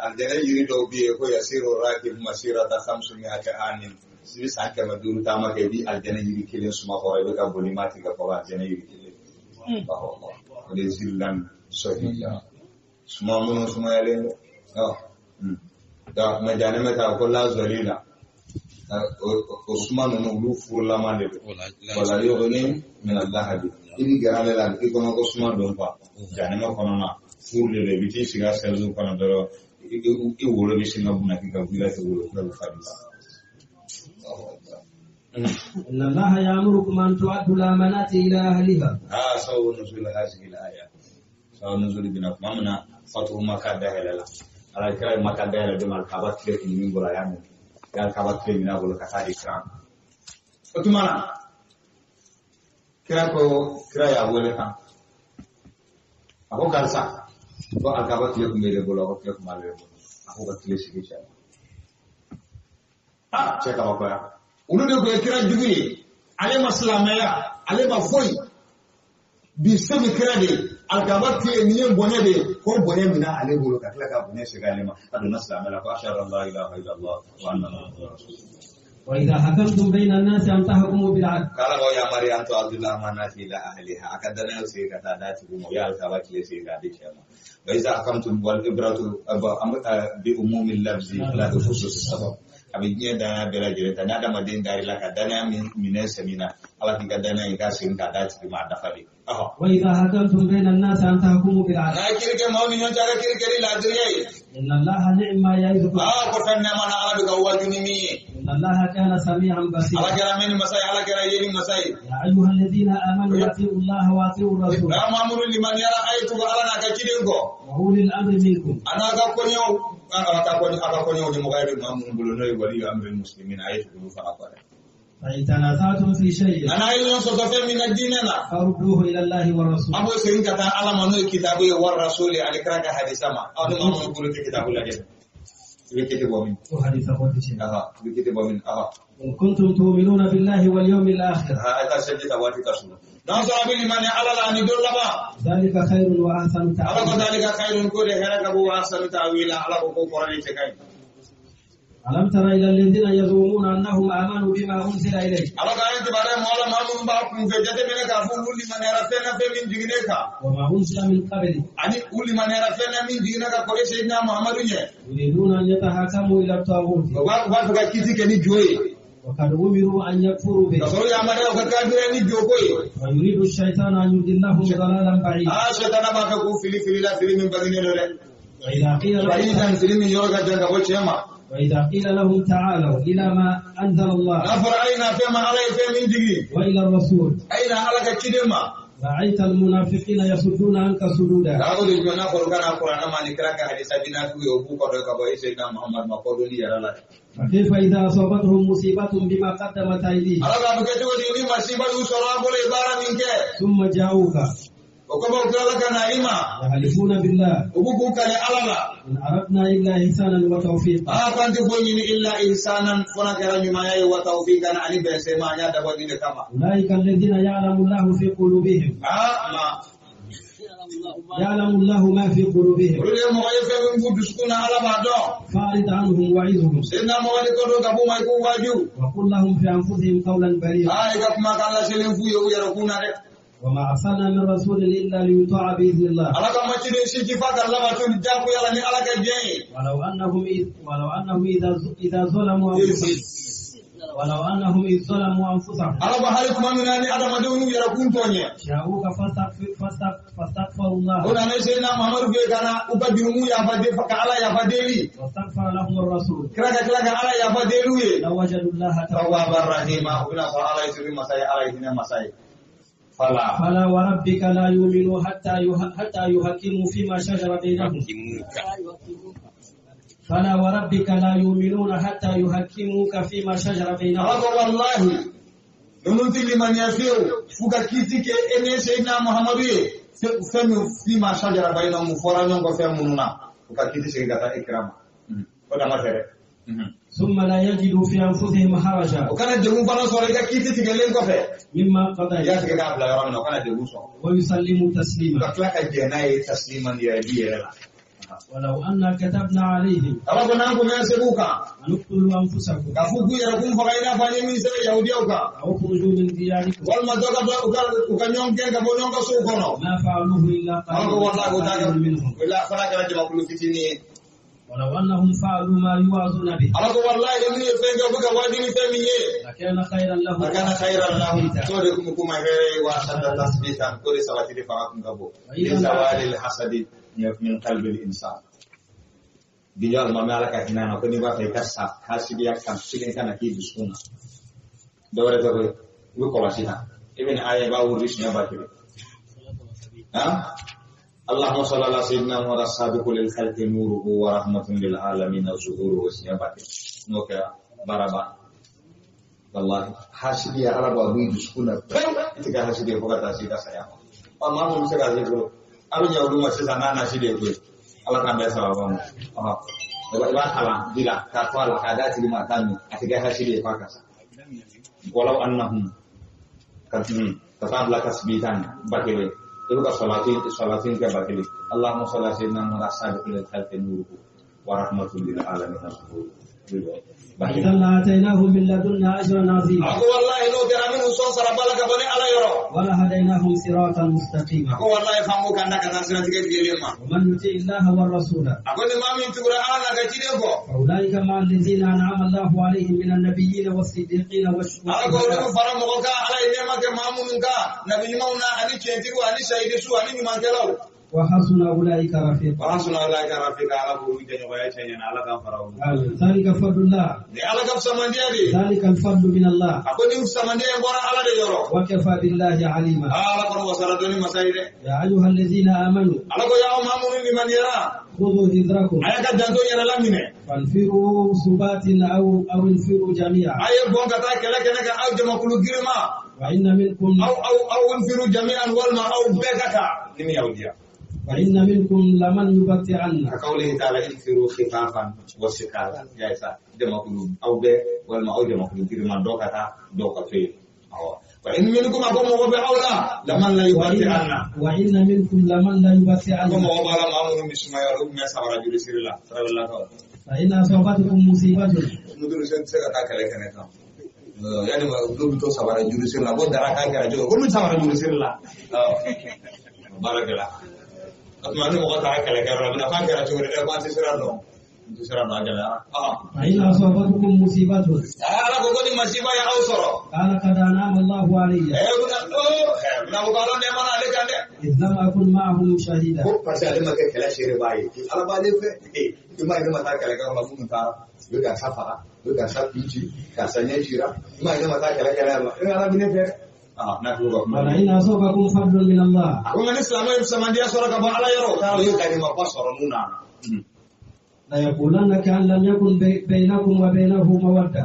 aljana yiri do biye ko yasiru rakib masirata 500 anin sibi sanke maduru tama ke bi aljana yiri kelen suma ko be ka boli mati ka ko aljana yiri kelen Allah ko de sillan solida suma mun suma yale da ma jana meta ko la zalila Usman no lu furla mande wala yoni min Allah bi ini garale la ki kono ko Usman don pa jana ma kono na furle le biti siga selzu kono doro i wolo bi singa buna ki ka vila te wolo ko fadisa إن الله يأمركم أن تعدوا الأمانات إلى أهلها سو نزول هذه الآية سو نزول بنا مامنا فتو مكة دهلا على كلام مكة دهلا دم الكعبة كله من بولا يامو يا الكعبة كله من أقول كثار إكرام فتمانا كلا يا أقول لك أبو كارسا أبو الكعبة كله من بولا أبو كله ماله أبو كله سكيشة cek apa ya ulu de ko kira jugi ale maslamaya ale ma foyi bi sami krade algabati niyen bonne de ko bonne mina ale bolo ka kila ka bonne shiga ale ma aduna islamala fa ashara la ilaha illa allah wa anna muhammadar rasulullah وإذا حكمتم بين الناس أن تحكموا بالعدل. قال يا مريم أنت عبد الله مناتي إلى أهلها أكدنا يوسي كتاداتكم ويا الكبات ليسي كاديشما وإذا حكمتم والإبرة بأموم اللفظ لا بخصوص السبب أبيني دانا بلا جريتا نادا مدين داري لك دانا من سمينا الله كي دانا يكاسين كاداتي بما دفلي وإذا حكمتم بين الناس أن تحكموا بالعدل. نا كيرك مؤمن ينجا كيرك لا دري إن الله نعم ما يعظكم. كفرنا ما نعبد كواجني مي إن الله كان سميعا بصيرا. على كلامين مساي على كلامين مساي. يا أيها الذين آمنوا أطيعوا الله وأطيعوا الرسول. لا مأمور لمن يرى آية على نكاكيدينكو. وأولي الأمر منكم. أنا أكاكونيو لمغير مأمور بلوني ولي أمر المسلمين آية بلو فأقوله. فإن تنازعتم في شيء. أنا أيضا صدفين من الدين أنا. فردوه إلى الله والرسول. أبو سيرين كتا على منو كتابه والرسول على كراك حديث ما. أو مأمور بلو كتابه لجنة. بكتب ومن. وحديث أخوتي. بكتب ومن. إن كنتم تؤمنون بالله واليوم الآخر. هذا سجد واتي تسمع. نصر بالإيمان على الأن يدل لما. ذلك خير وأحسن تأويلا. على ذلك خير كل هناك أبو أحسن تأويلا على حقوق قرآن تكاين. ألم تر إلى الذين يزعمون أنهم آمنوا بما أنزل إليك. على كائن تبارك مولا ما من بعض من فجأة من كافور لمن يرفعنا في من جنيك. وما أنزل من قبل. أني كل من يرفعنا من جنيك كل سيدنا محمد يه. يريدون أن يتحكموا إلى الطاغوت. وقت كذي كني جوي. وقد أمروا أن يكفروا به. كسر يا مدى وقت كذي جوي. ويريد الشيطان أن يضلهم ضلالا بعيدا. شيطان ما كفو فيلي لا فيلي من بدين له. وإذا قيل لهم فيلي من يورك جنك بوشيما. وإذا قيل لهم تعالوا إلى ما أنزل الله. نفر أين فيما عليه في من جري. وإلى الرسول. أين على كذما. رأيت المنافقين يصدون عنك صدودا. أقول لك أنا فرقنا القرآن ما نكرك حديث بنا في أبوك وكبر سيدنا محمد ما قولني يا الله. فكيف إذا أصابتهم مصيبة بما قدمت أيديهم. أنا قام كتبوا ديني مصيبة وسراب ولا إبارة منك. ثم جاءوك. وكما قال لك نائما. يحلفون بالله. أبوك على الله. إن أردنا إلا إحسانا وتوفيقا. كنت فوين إلا إحسانا فنكر مما وتوفيقا عن بسماء يدبر كما. أولئك الذين يعلم الله في قلوبهم. ما. يعلم الله ما في قلوبهم. فأعرض عنهم وعظهم. وقل لهم في أنفسهم قولا بليغا. وما أرسلنا من رسول إلا ليطاع بإذن الله. ولو أنهم إذا ظلموا أنفسهم. ولو أنهم إذ ظلموا أنفسهم. شاءوك فاستغفروا الله. واستغفر لهم الرسول. لوجدوا الله توابا رحيما. فلا وربك لا يؤمنوا حتى يحكموا فيما شجر بينهم. فلا وربك لا يؤمنون حتى يحكموك فيما شجر بينهم. والله نمت لمن يفير فككيتك إن سيدنا محمد فيما شجر بينهم فرانيون كفيمونا فككيتك سيدنا إكرام وده ما ترى. ثم لا يجدوا في أنفسهم حرجا. وكان جمو فانا سوريكا كيتك لين كفي مما قضى. يا سيدنا أبلا يرامنا وكان جمو سو. ويسلموا تسليما. كفلاك جناي تسليما يا ديلا. ولو أن كتبنا عليهم. أما كنا نقول يا سبوكا. نقتلوا أنفسكم. كفوكو يركون فقينا فاني من سبي يهوديوكا. أو خرجوا من دياركم. والمدوكا وكانيون كين كبونيون كسوكونو. ما فعلوه إلا قالوا منهم. ولا فلا كنا جماعة كل كتيني. ولو أنهم فعلوا ما يوعظون به. أما والله إني فينك بكا واجني فمية. لكان خيرا لهم. لكان خيرا لهم. توريكم كما غيري وأشد تثبيتا. كل سواتي فاكم كبو. لزوال الحسد من قلب الإنسان. Dijawab mami ala kahina na kuni ba kai kasa hasibi ya kan sigin kana ki biskuna dawara da wi ko wasina ibn aya ba wurish ne ba kire ha Allahumma salli ala sayyidina wa rasabiqu lil khalqi nuruhu wa rahmatun lil alamin zuhuruhu wasina ba kire no ka baraba wallahi hasibi ya araba wi biskuna ita ga hasibi ko ta sida saya amma mun sai ga zai ko alu ya uluma sai sana na shi da ko Allah kan bai sababu mu ba kala bila ka fara ka da ti ma tanu a tiga hasiri ya faka sa walau annahum tetaplah tasbihan bakile itu ka salatin ke bakile Allahumma shalli ala sayyidina Muhammad as-sadiqil khalqin nuruhu wa rahmatul lil alamin فإذا لآتيناهم من لدنا أجرا عظيما. Aku wallahi no teramin usul sarabala ka bani ala yoro. ولهديناهم صراطا مستقيما. Aku wallahi famu kanda kata sira tiga gelema. ومن يطع الله والرسول. Aku ni mami tu Qur'an aga cide ko. فأولئك مع الذين أنعم الله عليهم من النبيين والصديقين Aku والشهداء. ko fara mo ka ala ilema ke mamun ka nabi mauna ani centiru ani sayyidi su ani mankelau. وحسن أولئك رفيقا. Warasuna ala ka rafika ala ko wije no baya cenya ala ka farau. ذلك فضل الله. Ni ala ka samandia di. ذلك الفضل من الله. Aku ni samandia bora ala de yoro. وكفى بالله عليما. Ala ko wasaradoni masaide. يا أيها الذين آمنوا Ala ko ya mamun ni maniera. خذوا حذركم Aya ka janto yara lamine. فانفروا ثبات أو انفروا جميعا. Aye bon kata kala kala ka au jama kulu girma. وإن منكم أو انفروا جميعا والما أو بيكتا نمي يوديا وإن منكم لمن يبطئن. كقوله تعالى انفروا خفافا وثقالا يا إسا جمع كلهم أو بي والما أو جمع كلهم كلهم دوكتا دوكتين وإن منكم أقوم وبعولا لمن لا يبطئن وإن منكم لمن لا يبطئن. أقوم وبعلا مأمون بسما يروب ما سبرا جل سير الله سبحانه الله فإن أصابتكم مصيبة مدر سنسكتا كالكنكا yani belum itu sabar jurusir lah, buat darah kaya juga. Kau sabar jurusir lah. Barakallah. Atmanu mau kata kaya kaya, bila kan kaya juga dia masih serano, itu serano aja lah. فإن أصابتكم مصيبة Ala kau ni masih banyak ausoro. قال قد أنعم الله علي Benar bukan dia mana ada kan dia. إذ لم أكن معهم شهيدا. Pasti ada makan kaya sihir baik. Ala balik cuma ini mata kaya kaya lalu mentara, juga safara, juga sapici, kasanya cira. Cuma ini mata kaya kaya lalu. Ini ala bini fer. Nak dulu. ولئن أصابكم فضل من الله. Aku ngani selama itu sama dia suara kabar ala yoro. Kalau itu tadi mau pas suara nuna. ليقولن كأن لم يكن بينكم وبينه مودة.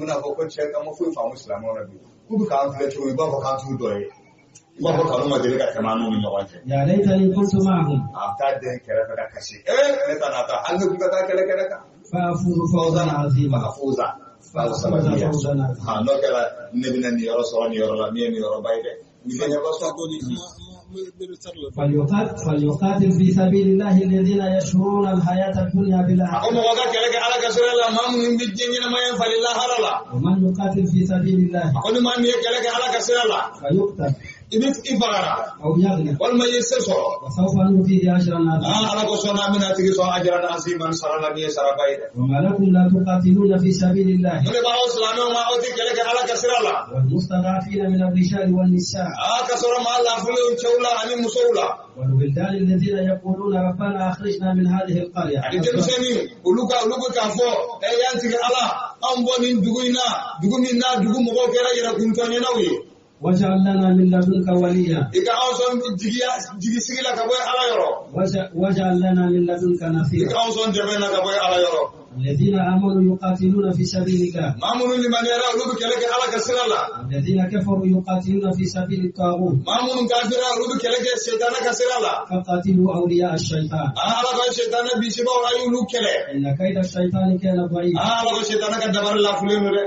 Benar kau cek kamu full famu selama orang itu. Kudu kau tu lecur, ibu kau tu doi. Ibu kau nu majeli kat kemana ni orang tu. يا ليتني كنت معهم. Apa dia kira kira kasih. Neta nata. Anu kita tak kira kira kah. فأفوز فوزا عظيما. Mahfuza. Mahfuza. No kira nabi ni orang soal ni orang lami ni orang baik. Misalnya kau suatu ni. فليقاتل في سبيل الله الذين يشرون الحياة الدنيا Aku بالآخرة. mau kata kira ala kasih Allah mamu himbit jenyi nama yang falillah halala. ومن يقاتل في سبيل الله Aku ni mamu kira ala kasih Allah. فيقتل Ini ifagara. أو يغنى Wal majlisir so. وسوف نؤتيه أجرا عظيما. Ala kau suana mina tigi so ajaran aziman sarana ni sarabai. وما لكم لا تقاتلون في سبيل الله Mune bahawa selama mau ti kira ala kasih Allah. والمستضعفين من الرجال والنساء Kasora ma Allah fulu chaula ani musaula. والولدان الذين يقولون ربنا أخرجنا من هذه القرية. Adi jenisani uluka kafo yang tiga Allah amboni dugumina dugu mogo kera ira kuntanya nawi. واجعل لنا من لدنك وليا. Ika awson jigi sigila kaboy ala yoro. واجعل لنا من لدنك Ika نصيرا. awson jabena kaboy ala yoro. الذين آمنوا يقاتلون في سبيل الله. Mamunu limani ara ulubu keleke ala kasirala. الذين كفروا يقاتلون في سبيل الطاغوت. Mamunu kafira ulubu keleke setana kasirala. فقاتلوا أولياء الشيطان. Ala ko setana bisiba ayu lukele. إن كيد الشيطان كان ضعيفا. Ala ko setana ka dabar la fulenu de.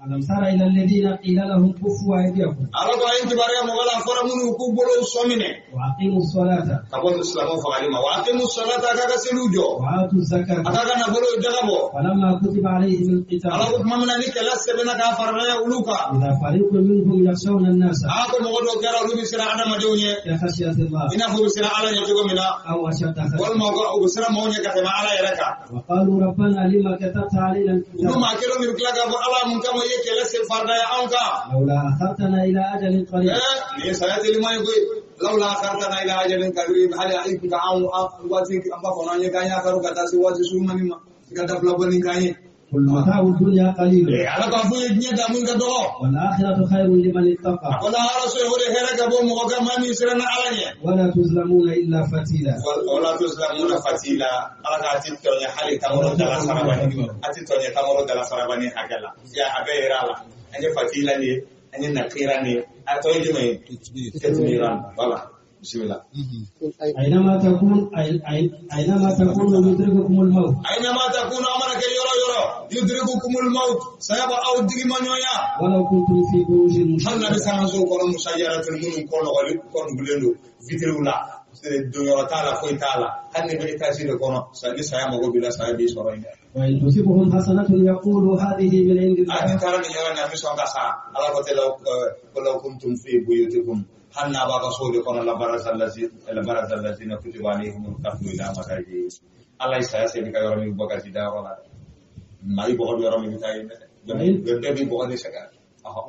ألم تر إلى الذين قيل لهم كفوا أيديكم Ala ko ayin tibariya mogala fara munu ku bolo somine. وأقيموا الصلاة Kabon islamu fagalima wa aqimu salata kaga selujo. وآتوا الزكاة. Akaga na bolo jagabo. فلما كتب عليهم القتال Ala ko mamna ni kala sebena ka faraya uluka. إذا فريق منهم يخشون الناس Ako mogodo kera ulubi sira ada majonye. كخشية الله Ina fu sira ala nyogo mina. أو أشد Wal خشية. mogo sira monye ka tema ala yaraka. وقالوا ربنا لما كتبت علينا القتال Luma kelo mi klaga bo ala mun kama ye kala se farda ya anka. لولا أخرتنا إلى أجل قريب Ni sayati lima yugo laula akhartana ila ajalin kabir hal ya'ika an wati amba fonanye kanya karu kata si wati sumani ma. Kata flabani kanye. قل متاع الدنيا قليل Ala ka fu ye da mun ka do. والآخرة خير لمن اتقى Wala ala so hore hera ka bo mo ka mani sira na alanye. ولا تظلمون إلا فتيلا. Wala tuzlamuna fatila ala ka titonya hali tamoro dala sarabani atitonya tamoro dala sarabani hakala ya abeira la anye fatila ni anye nakira ni atoyi mai tetmiran wala bismillah أينما تكون يدرككم الموت أينما تكون أمرك يرى يدرككم الموت سيبقى أو دقيما نويا ولو كنتم في بروج هل نبي سانسو كون مساجرة المنون كون ولي كون بلندو فيترولا دنيا تعالى فوي تعالى هل نبي تاسيد كون سأبي سيما قبلا سيبي سورين وإن تصبهم حسنة يقول هذه من عند الله أنت ترى يا نبي سانسا على قتل لو كنتم في بيوتكم هل نبغى صور كون لبرز الذين كتب عليهم القتل إلى مكاجي الله يسأل كيورمي بقى جدا ولا ما يبغى يورمي بتاعي جدي بقى دشكا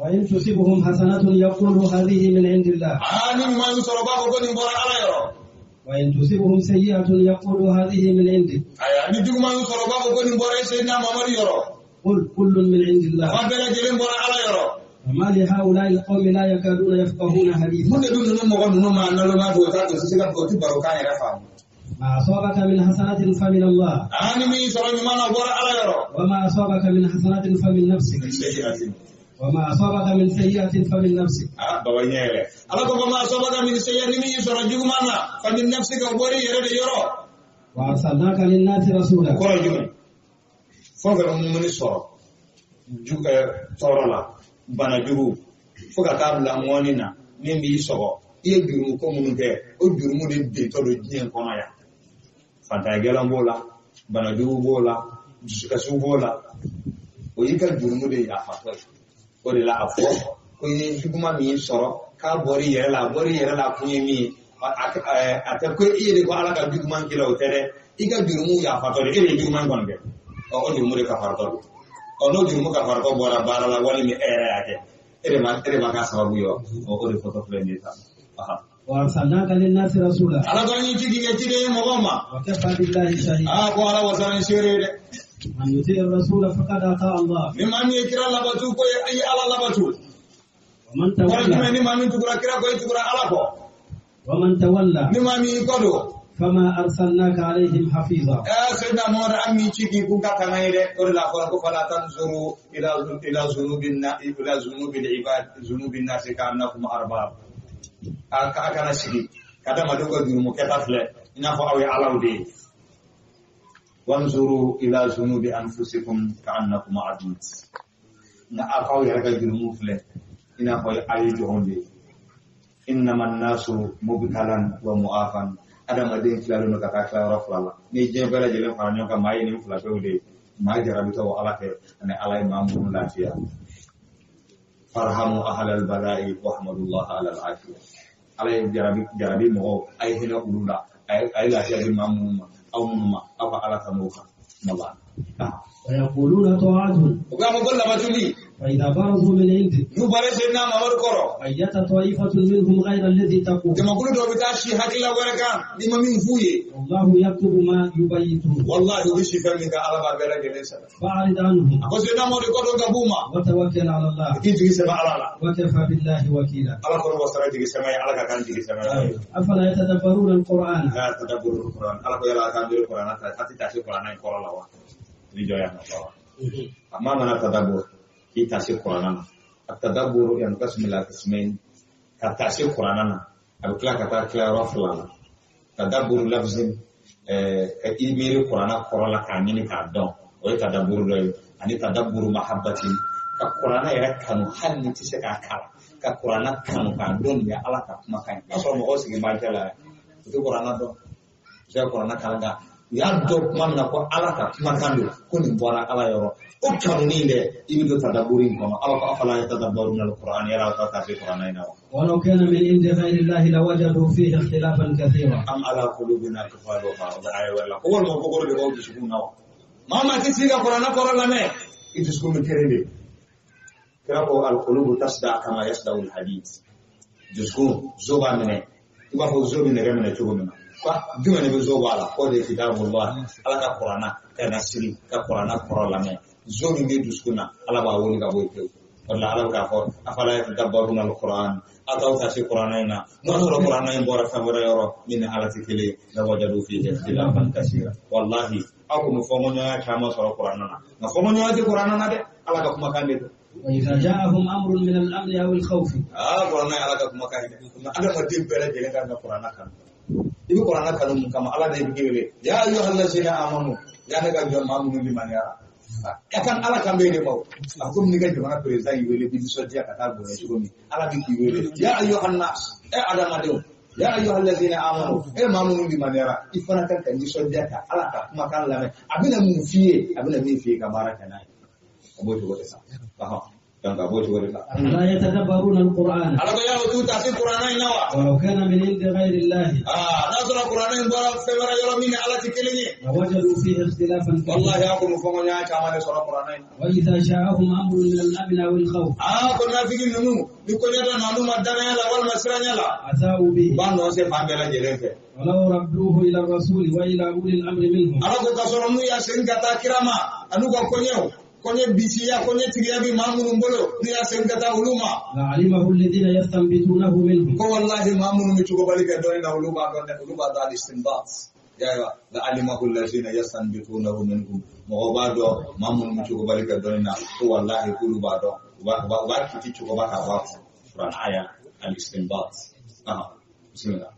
وإن تصبهم حسنة يقول هذه من عند الله أنا ما يسرى بابا كوني برا على يرى وإن تصبهم سيئة يقول هذه من عندك أنا ديك ما يسرى بابا كوني برا سيدنا محمد يرى قل كل من عند الله ما بلا جلين برا على يرى وما لهؤلاء القوم لا يكادون يفقهون حديثا من دون نمو نما نلما دوتا تسيغا دوتي باروكان يرفع ما أصابك من حسنة فمن الله أنا مي يسرى ما نبرا على يرى وما أصابك من حسنة فمن نفسك وما أصابك من سيئة فمن نفسك بابا نيله على ما أصابك من سيئة مي يسرى جومانا فمن نفسك وبوري يرد يرى وأرسلناك للناس رسولا كل جمل فوق من الصور جو تورلا bana jugu fo ka taa bila mɔni na min b'i sɔgɔ i ye jurumu ko minnu kɛ o jurumu de bintɔ don diɲɛ kɔnɔ yan fantayagɛlɛn b'o la bana jugu b'o la dusukasi b'o la o y'i ka jurumu de yafatɔ ye o de la a fɔ ko i ye juguma min sɔrɔ k'a bɔr'i yɛrɛ la a bɔr'i yɛrɛ la kun ye min ye a tɛ ko i de ko ala ka juguman k'i la o tɛ dɛ i ka jurumu yafatɔ de e de ye juguman kɔni kɛ o jurumu de kafaratɔ don n'o jurumu kafaratɔ bɔra baara la wali min e yɛrɛ y'a kɛ e de ma k'a sababu ye o de fɔtɔ filɛ nin ye tan وأرسلناك للناس رسولا ala ko ni tigi kɛ ciden ye mɔgɔw ma وكفى بالله شهيدا ko ala wasara ni seere dɛ من يطيع الرسول فقد أطاع الله ni maa min ye kira labatu ko ye i ye ala labatu ومن wala jumɛn تولى ni maa min tugura kira ko i tugura ala kɔ ومن تولى ni maa min y'i kɔ don فما أرسلناك عليهم حفيظا sayyidina Muhammad an min ci k'i kun ka tanga ye dɛ o de la fɔra ko fala tanzuru ila zunubil ibad zunubin nasi ka'annakum arbab a kana sigi ka adamadenw ka jurumu kɛta filɛ i n'a fɔ aw ye alaw de ye wanzuru ila zunubi anfusikum ka'annakum abid nka aw yɛrɛ ka jurumu filɛ i n'a fɔ aw ye jɔnw de ye innama an-nasu mubtalan wa mu'afan adamaden tilalen don ka taa tilayɔrɔ fila la ni diɲɛ bɛɛ lajɛlen fara ɲɔgɔn kan maa ye nin fila pewu de ye maa jarabitɔ o ala fɛ ani ala ye maa minnu lafiya farhamu ahlal bala'i wahmadullah ala al-afiya ala ye jarabi mɔgɔw a ye hinɛ olu la a ye lafiya di maa minnu ma aw minnu ma aw ka ala tan'o kan mala ويقولون طاعة o k'a fɔ ko labatuli فإذا برزوا من عندك n'u bɔra Seydina Mamadu kɔrɔ أيت طائفة منهم غير الذي تقول jamakulu dɔw bɛ taa si hakilila wɛrɛ kan ni ma min f'u ye والله يكتب ما يبيتون wallahi u bɛ si fɛn min kan ala b'a bɛɛ lajɛlen sɛbɛn فأعرض عنهم a ko Seydina Mamadu kɔ dɔn ka b'u ma وتوكل على الله k'i jigi sɛbɛn ala la وكفى بالله وكيلا ala kɔrɔ wasara jigi sɛbɛn ye ala ka kan jigi sɛbɛn ye أفلا يتدبرون القرآن la tadabburu Qur'an ala ko yala kan dole Qur'an ta ati ta se Qur'an in kɔrɔ la wa ni jɔya na wa amma mana tadabbur ki ta se Qur'an na at-tadabbur yan qasmu la qismain ka ta se Qur'an na abu kila ka ta kila rafla na tadabbur lafzin ka imiri Qur'an kɔrɔ la ka ɲini ka dɔn o ye tadabbur dɔ ye ani tadabbur mahabbati ka Qur'an yɛrɛ kanu hali ni tɛ se k'a kala ka Qur'an kanu k'a dɔn nin ye ala ka kumakan ye. K'a sɔrɔ mɔgɔw sigi b'a kɛ la u tɛ Qur'an dɔn u tɛ Qur'an kalan nka u y'a dɔn tuma min na ko ala ka kumakan don ko nin bɔra ala yɔrɔ o kanunin dɛ i bɛ don tadabburi in kɔnɔ ala ko afala yatadabbaruna al-Qur'an yala ta se Qur'an in na wa. ولو كان من عند غير الله لوجدوا فيه اختلافا كثيرا am ala qulubina akfaluha wa aywala ko wal mo ko ko de ko dusukun na wa mama ti siga Qur'an kɔrɔ la mɛ i dusukun kere de kira ko al-qulubu tasda kama yasda al-hadid dusukun zoba minɛ i b'a fɔ zobi nɛgɛ minɛ cogo min na jumɛn de bɛ zo b'a la ko de kitabullah ala ka Qur'an ka na siri ka Qur'an kɔrɔ la mɛ zo min bɛ dusukun na ala b'a wuli ka bɔ yen pewu wala ala k'a fɔ afala yatadabbaruna al-Qur'an ataw ta se Qur'an in na n'o sɔrɔ Qur'an in bɔra fɛn wɛrɛ yɔrɔ min ni ala tɛ kelen la wajadu fihi ikhtilafan kaseera wallahi aw kun fɔɲɔgɔnya caman sɔrɔ Qur'an na nka fɔɲɔgɔnya tɛ Qur'an na dɛ ala ka kumakan de don وإذا جاءهم أمر من الأمن أو الخوف Qur'ana ala ka kuma kai ada madin bela jele ka na Qur'ana kan ibu Qur'ana kan mun kama ala da biwele ya ayyuhallazina amanu ya naga biyo mamu ni manera kan ala kan be de maw akum ni ga jama president yiwele bi so dia ka ta bo ne ko ni ala bi yiwele ya ayyuhannas adama de ya ayyuhallazina amanu mamu ni manera ifana kan kan so dia ka ala ka kuma kan la abina mun fiye abina min fiye ka baraka na abo to wata sa yang gak boleh juga. لا يتدبرون القرآن. Kalau kaya itu tafsir Quran ini nawa. ولو كان من عند غير الله. Nasrul Quran ini baru Februari kalau ini alat dikelingi. ووجدوا فيه اختلافا كثيرا. Wallahi aku mufungnya cuma ada surah Quran ini. وإذا جاءهم أمر من الأمن أو الخوف. Kuna fikir nunu. Dikonya dan nanu madana la wal masranya la. أتوا به. Bando se pambela jeleke. ولو ردوه إلى الرسول وإلى أولي الأمر منهم. Kalau kau kasoromu ya sengkata kirama. Anu kau konyau. Konye bisiya konye tiriyabi mamunu mbolo ni asengkata uluma la alimahu alladhina yastanbitunahu minhum ko wallahi mamunu michugo balika doni na uluma da istinbat ya la alimahu alladhina yastanbitunahu minhum mo bado mamunu michugo balika doni na ko wallahi kulu bado wa kiti chugo baka wa Quran aya al istinbat bismillah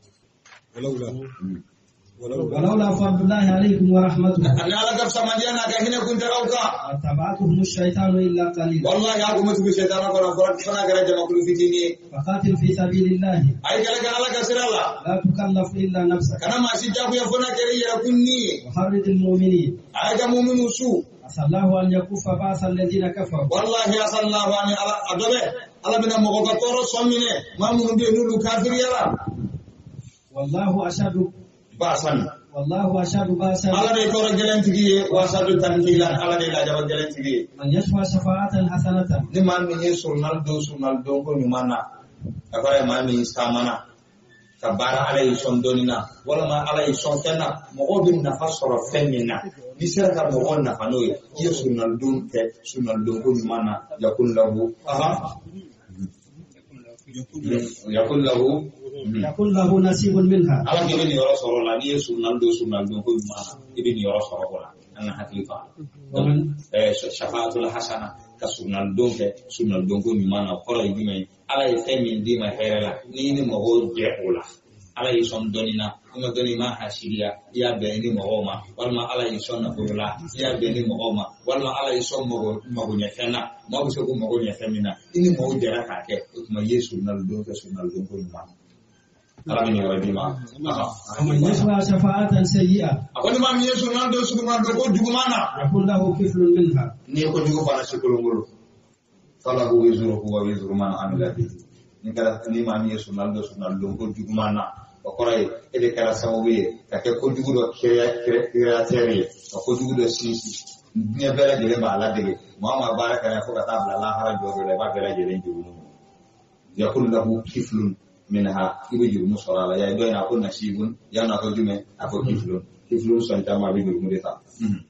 ولولا فضل الله عليكم ورحمته أنا على قف سمجانا كهنا كنت روكا اتبعتهم الشيطان إلا قليلا والله يا أبو مسك الشيطان أقول فنا كرجع مقول في ديني فقاتل في سبيل الله أي كلا على كسر الله لا تكلف إلا نفسك كنا ما سيجاب يا فنا كريه يكونني وحرد المؤمنين أي كمؤمن وسوء عسى الله أن يكف بأس الذين كفروا والله عسى الله أن أدبه على بنا مغوكتورو سمينه ما من بينو كافر يلا والله أشهد basan wallahu ashadu basan ala de ko gelen tigi wasadu tankilan ala de la jaw gelen tigi man yashfa shafa'atan hasanatan ni man ni sunnal do ko ni mana akaya man ni samana kabara alay son donina wala ma alay son fenna mo obin na fasoro fenina ni sera ka mo on na fanoy ye sunnal do ko ni mana yakun lahu yakun lahu nasibun minha ala gebe ni yoro soro la ni sunnal do ko mana ibe ni yoro soro ko la ana hakika shafaatul hasana ka sunnal do ko ni mana ko la yime ala e femi ndi ma herela ni mo ho je ola ala yi son donina kuma doni ma hashiriya ya be ni mo ma walma ala yi son na bula ya be ni mo ma walma ala yi son mo nya fena mo bu so ko mo nya femina ini mo jera ka ke kuma yesu na do ko ni mana ala ni wadi ma man yashfa shafa'atan sayyi'a akoni ma yesu na do ko jugumana yakun lahu kiflun minha ni ko jugu bana sikolo ngolo falahu wizruhu wa wizru man amila bihi ni kala ni ma yesu na do ko jugumana o koray ede kala sababuye kake ko jugu do créateur ko jugu do sisi ni bela jele ma ala dege mama baraka na ko ta bla la hara jodo le ba bela jele jugu yakun lahu kiflun minha ibe jugu musara la ya do na ko nasibun ya na ko jume ako kiflun son tama bi jugu mudeta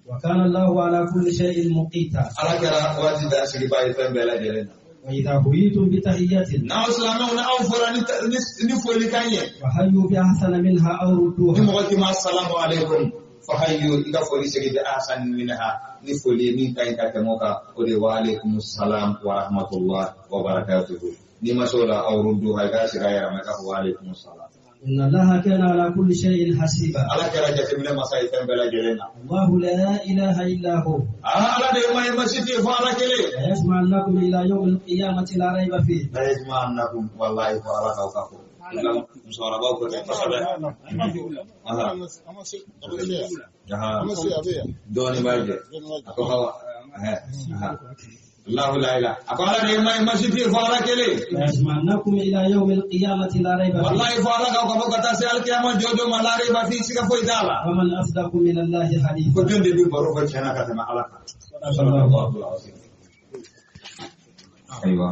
wa kana Allahu ala kulli shay'in muqita ala kala wati da sigi baye fa bela jele wa idha huyitum bi tahiyyatin na islamu na awfara ni foli kanye fa hayyu bi ahsana minha aw rudduha ni mo wati ma assalamu alaikum fa hayyu ida foli sigi bi ahsan minha ni foli min kay ka moka o de wa alaikum assalam wa rahmatullah wa barakatuh ni masola aw rudduha ga siga ya maka wa alaikum assalam inna allaha kana ala kulli shay'in hasiba ala kala jatimle masai fa bela jelena Allahu la ilaha illa hu ala de may masiti fa ala kele yasma'annakum ila yawm al-qiyamati la rayba fihi la yajma'annakum wallahi fa ala kawkafu lam musara ba ko ta sabe doni baje ko hawa Allah la ilaha akala de may masiti fa ala kele yasma'annakum ila yawm al-qiyamati la rayba fihi wallahi fa ala kawkafu kata se al-qiyamah jojo malare ba fi sika foi dala wa man asdaqu min allahi haditha ko jonde bi baro ko chana kata ma ala sallallahu alaihi wasallam aywa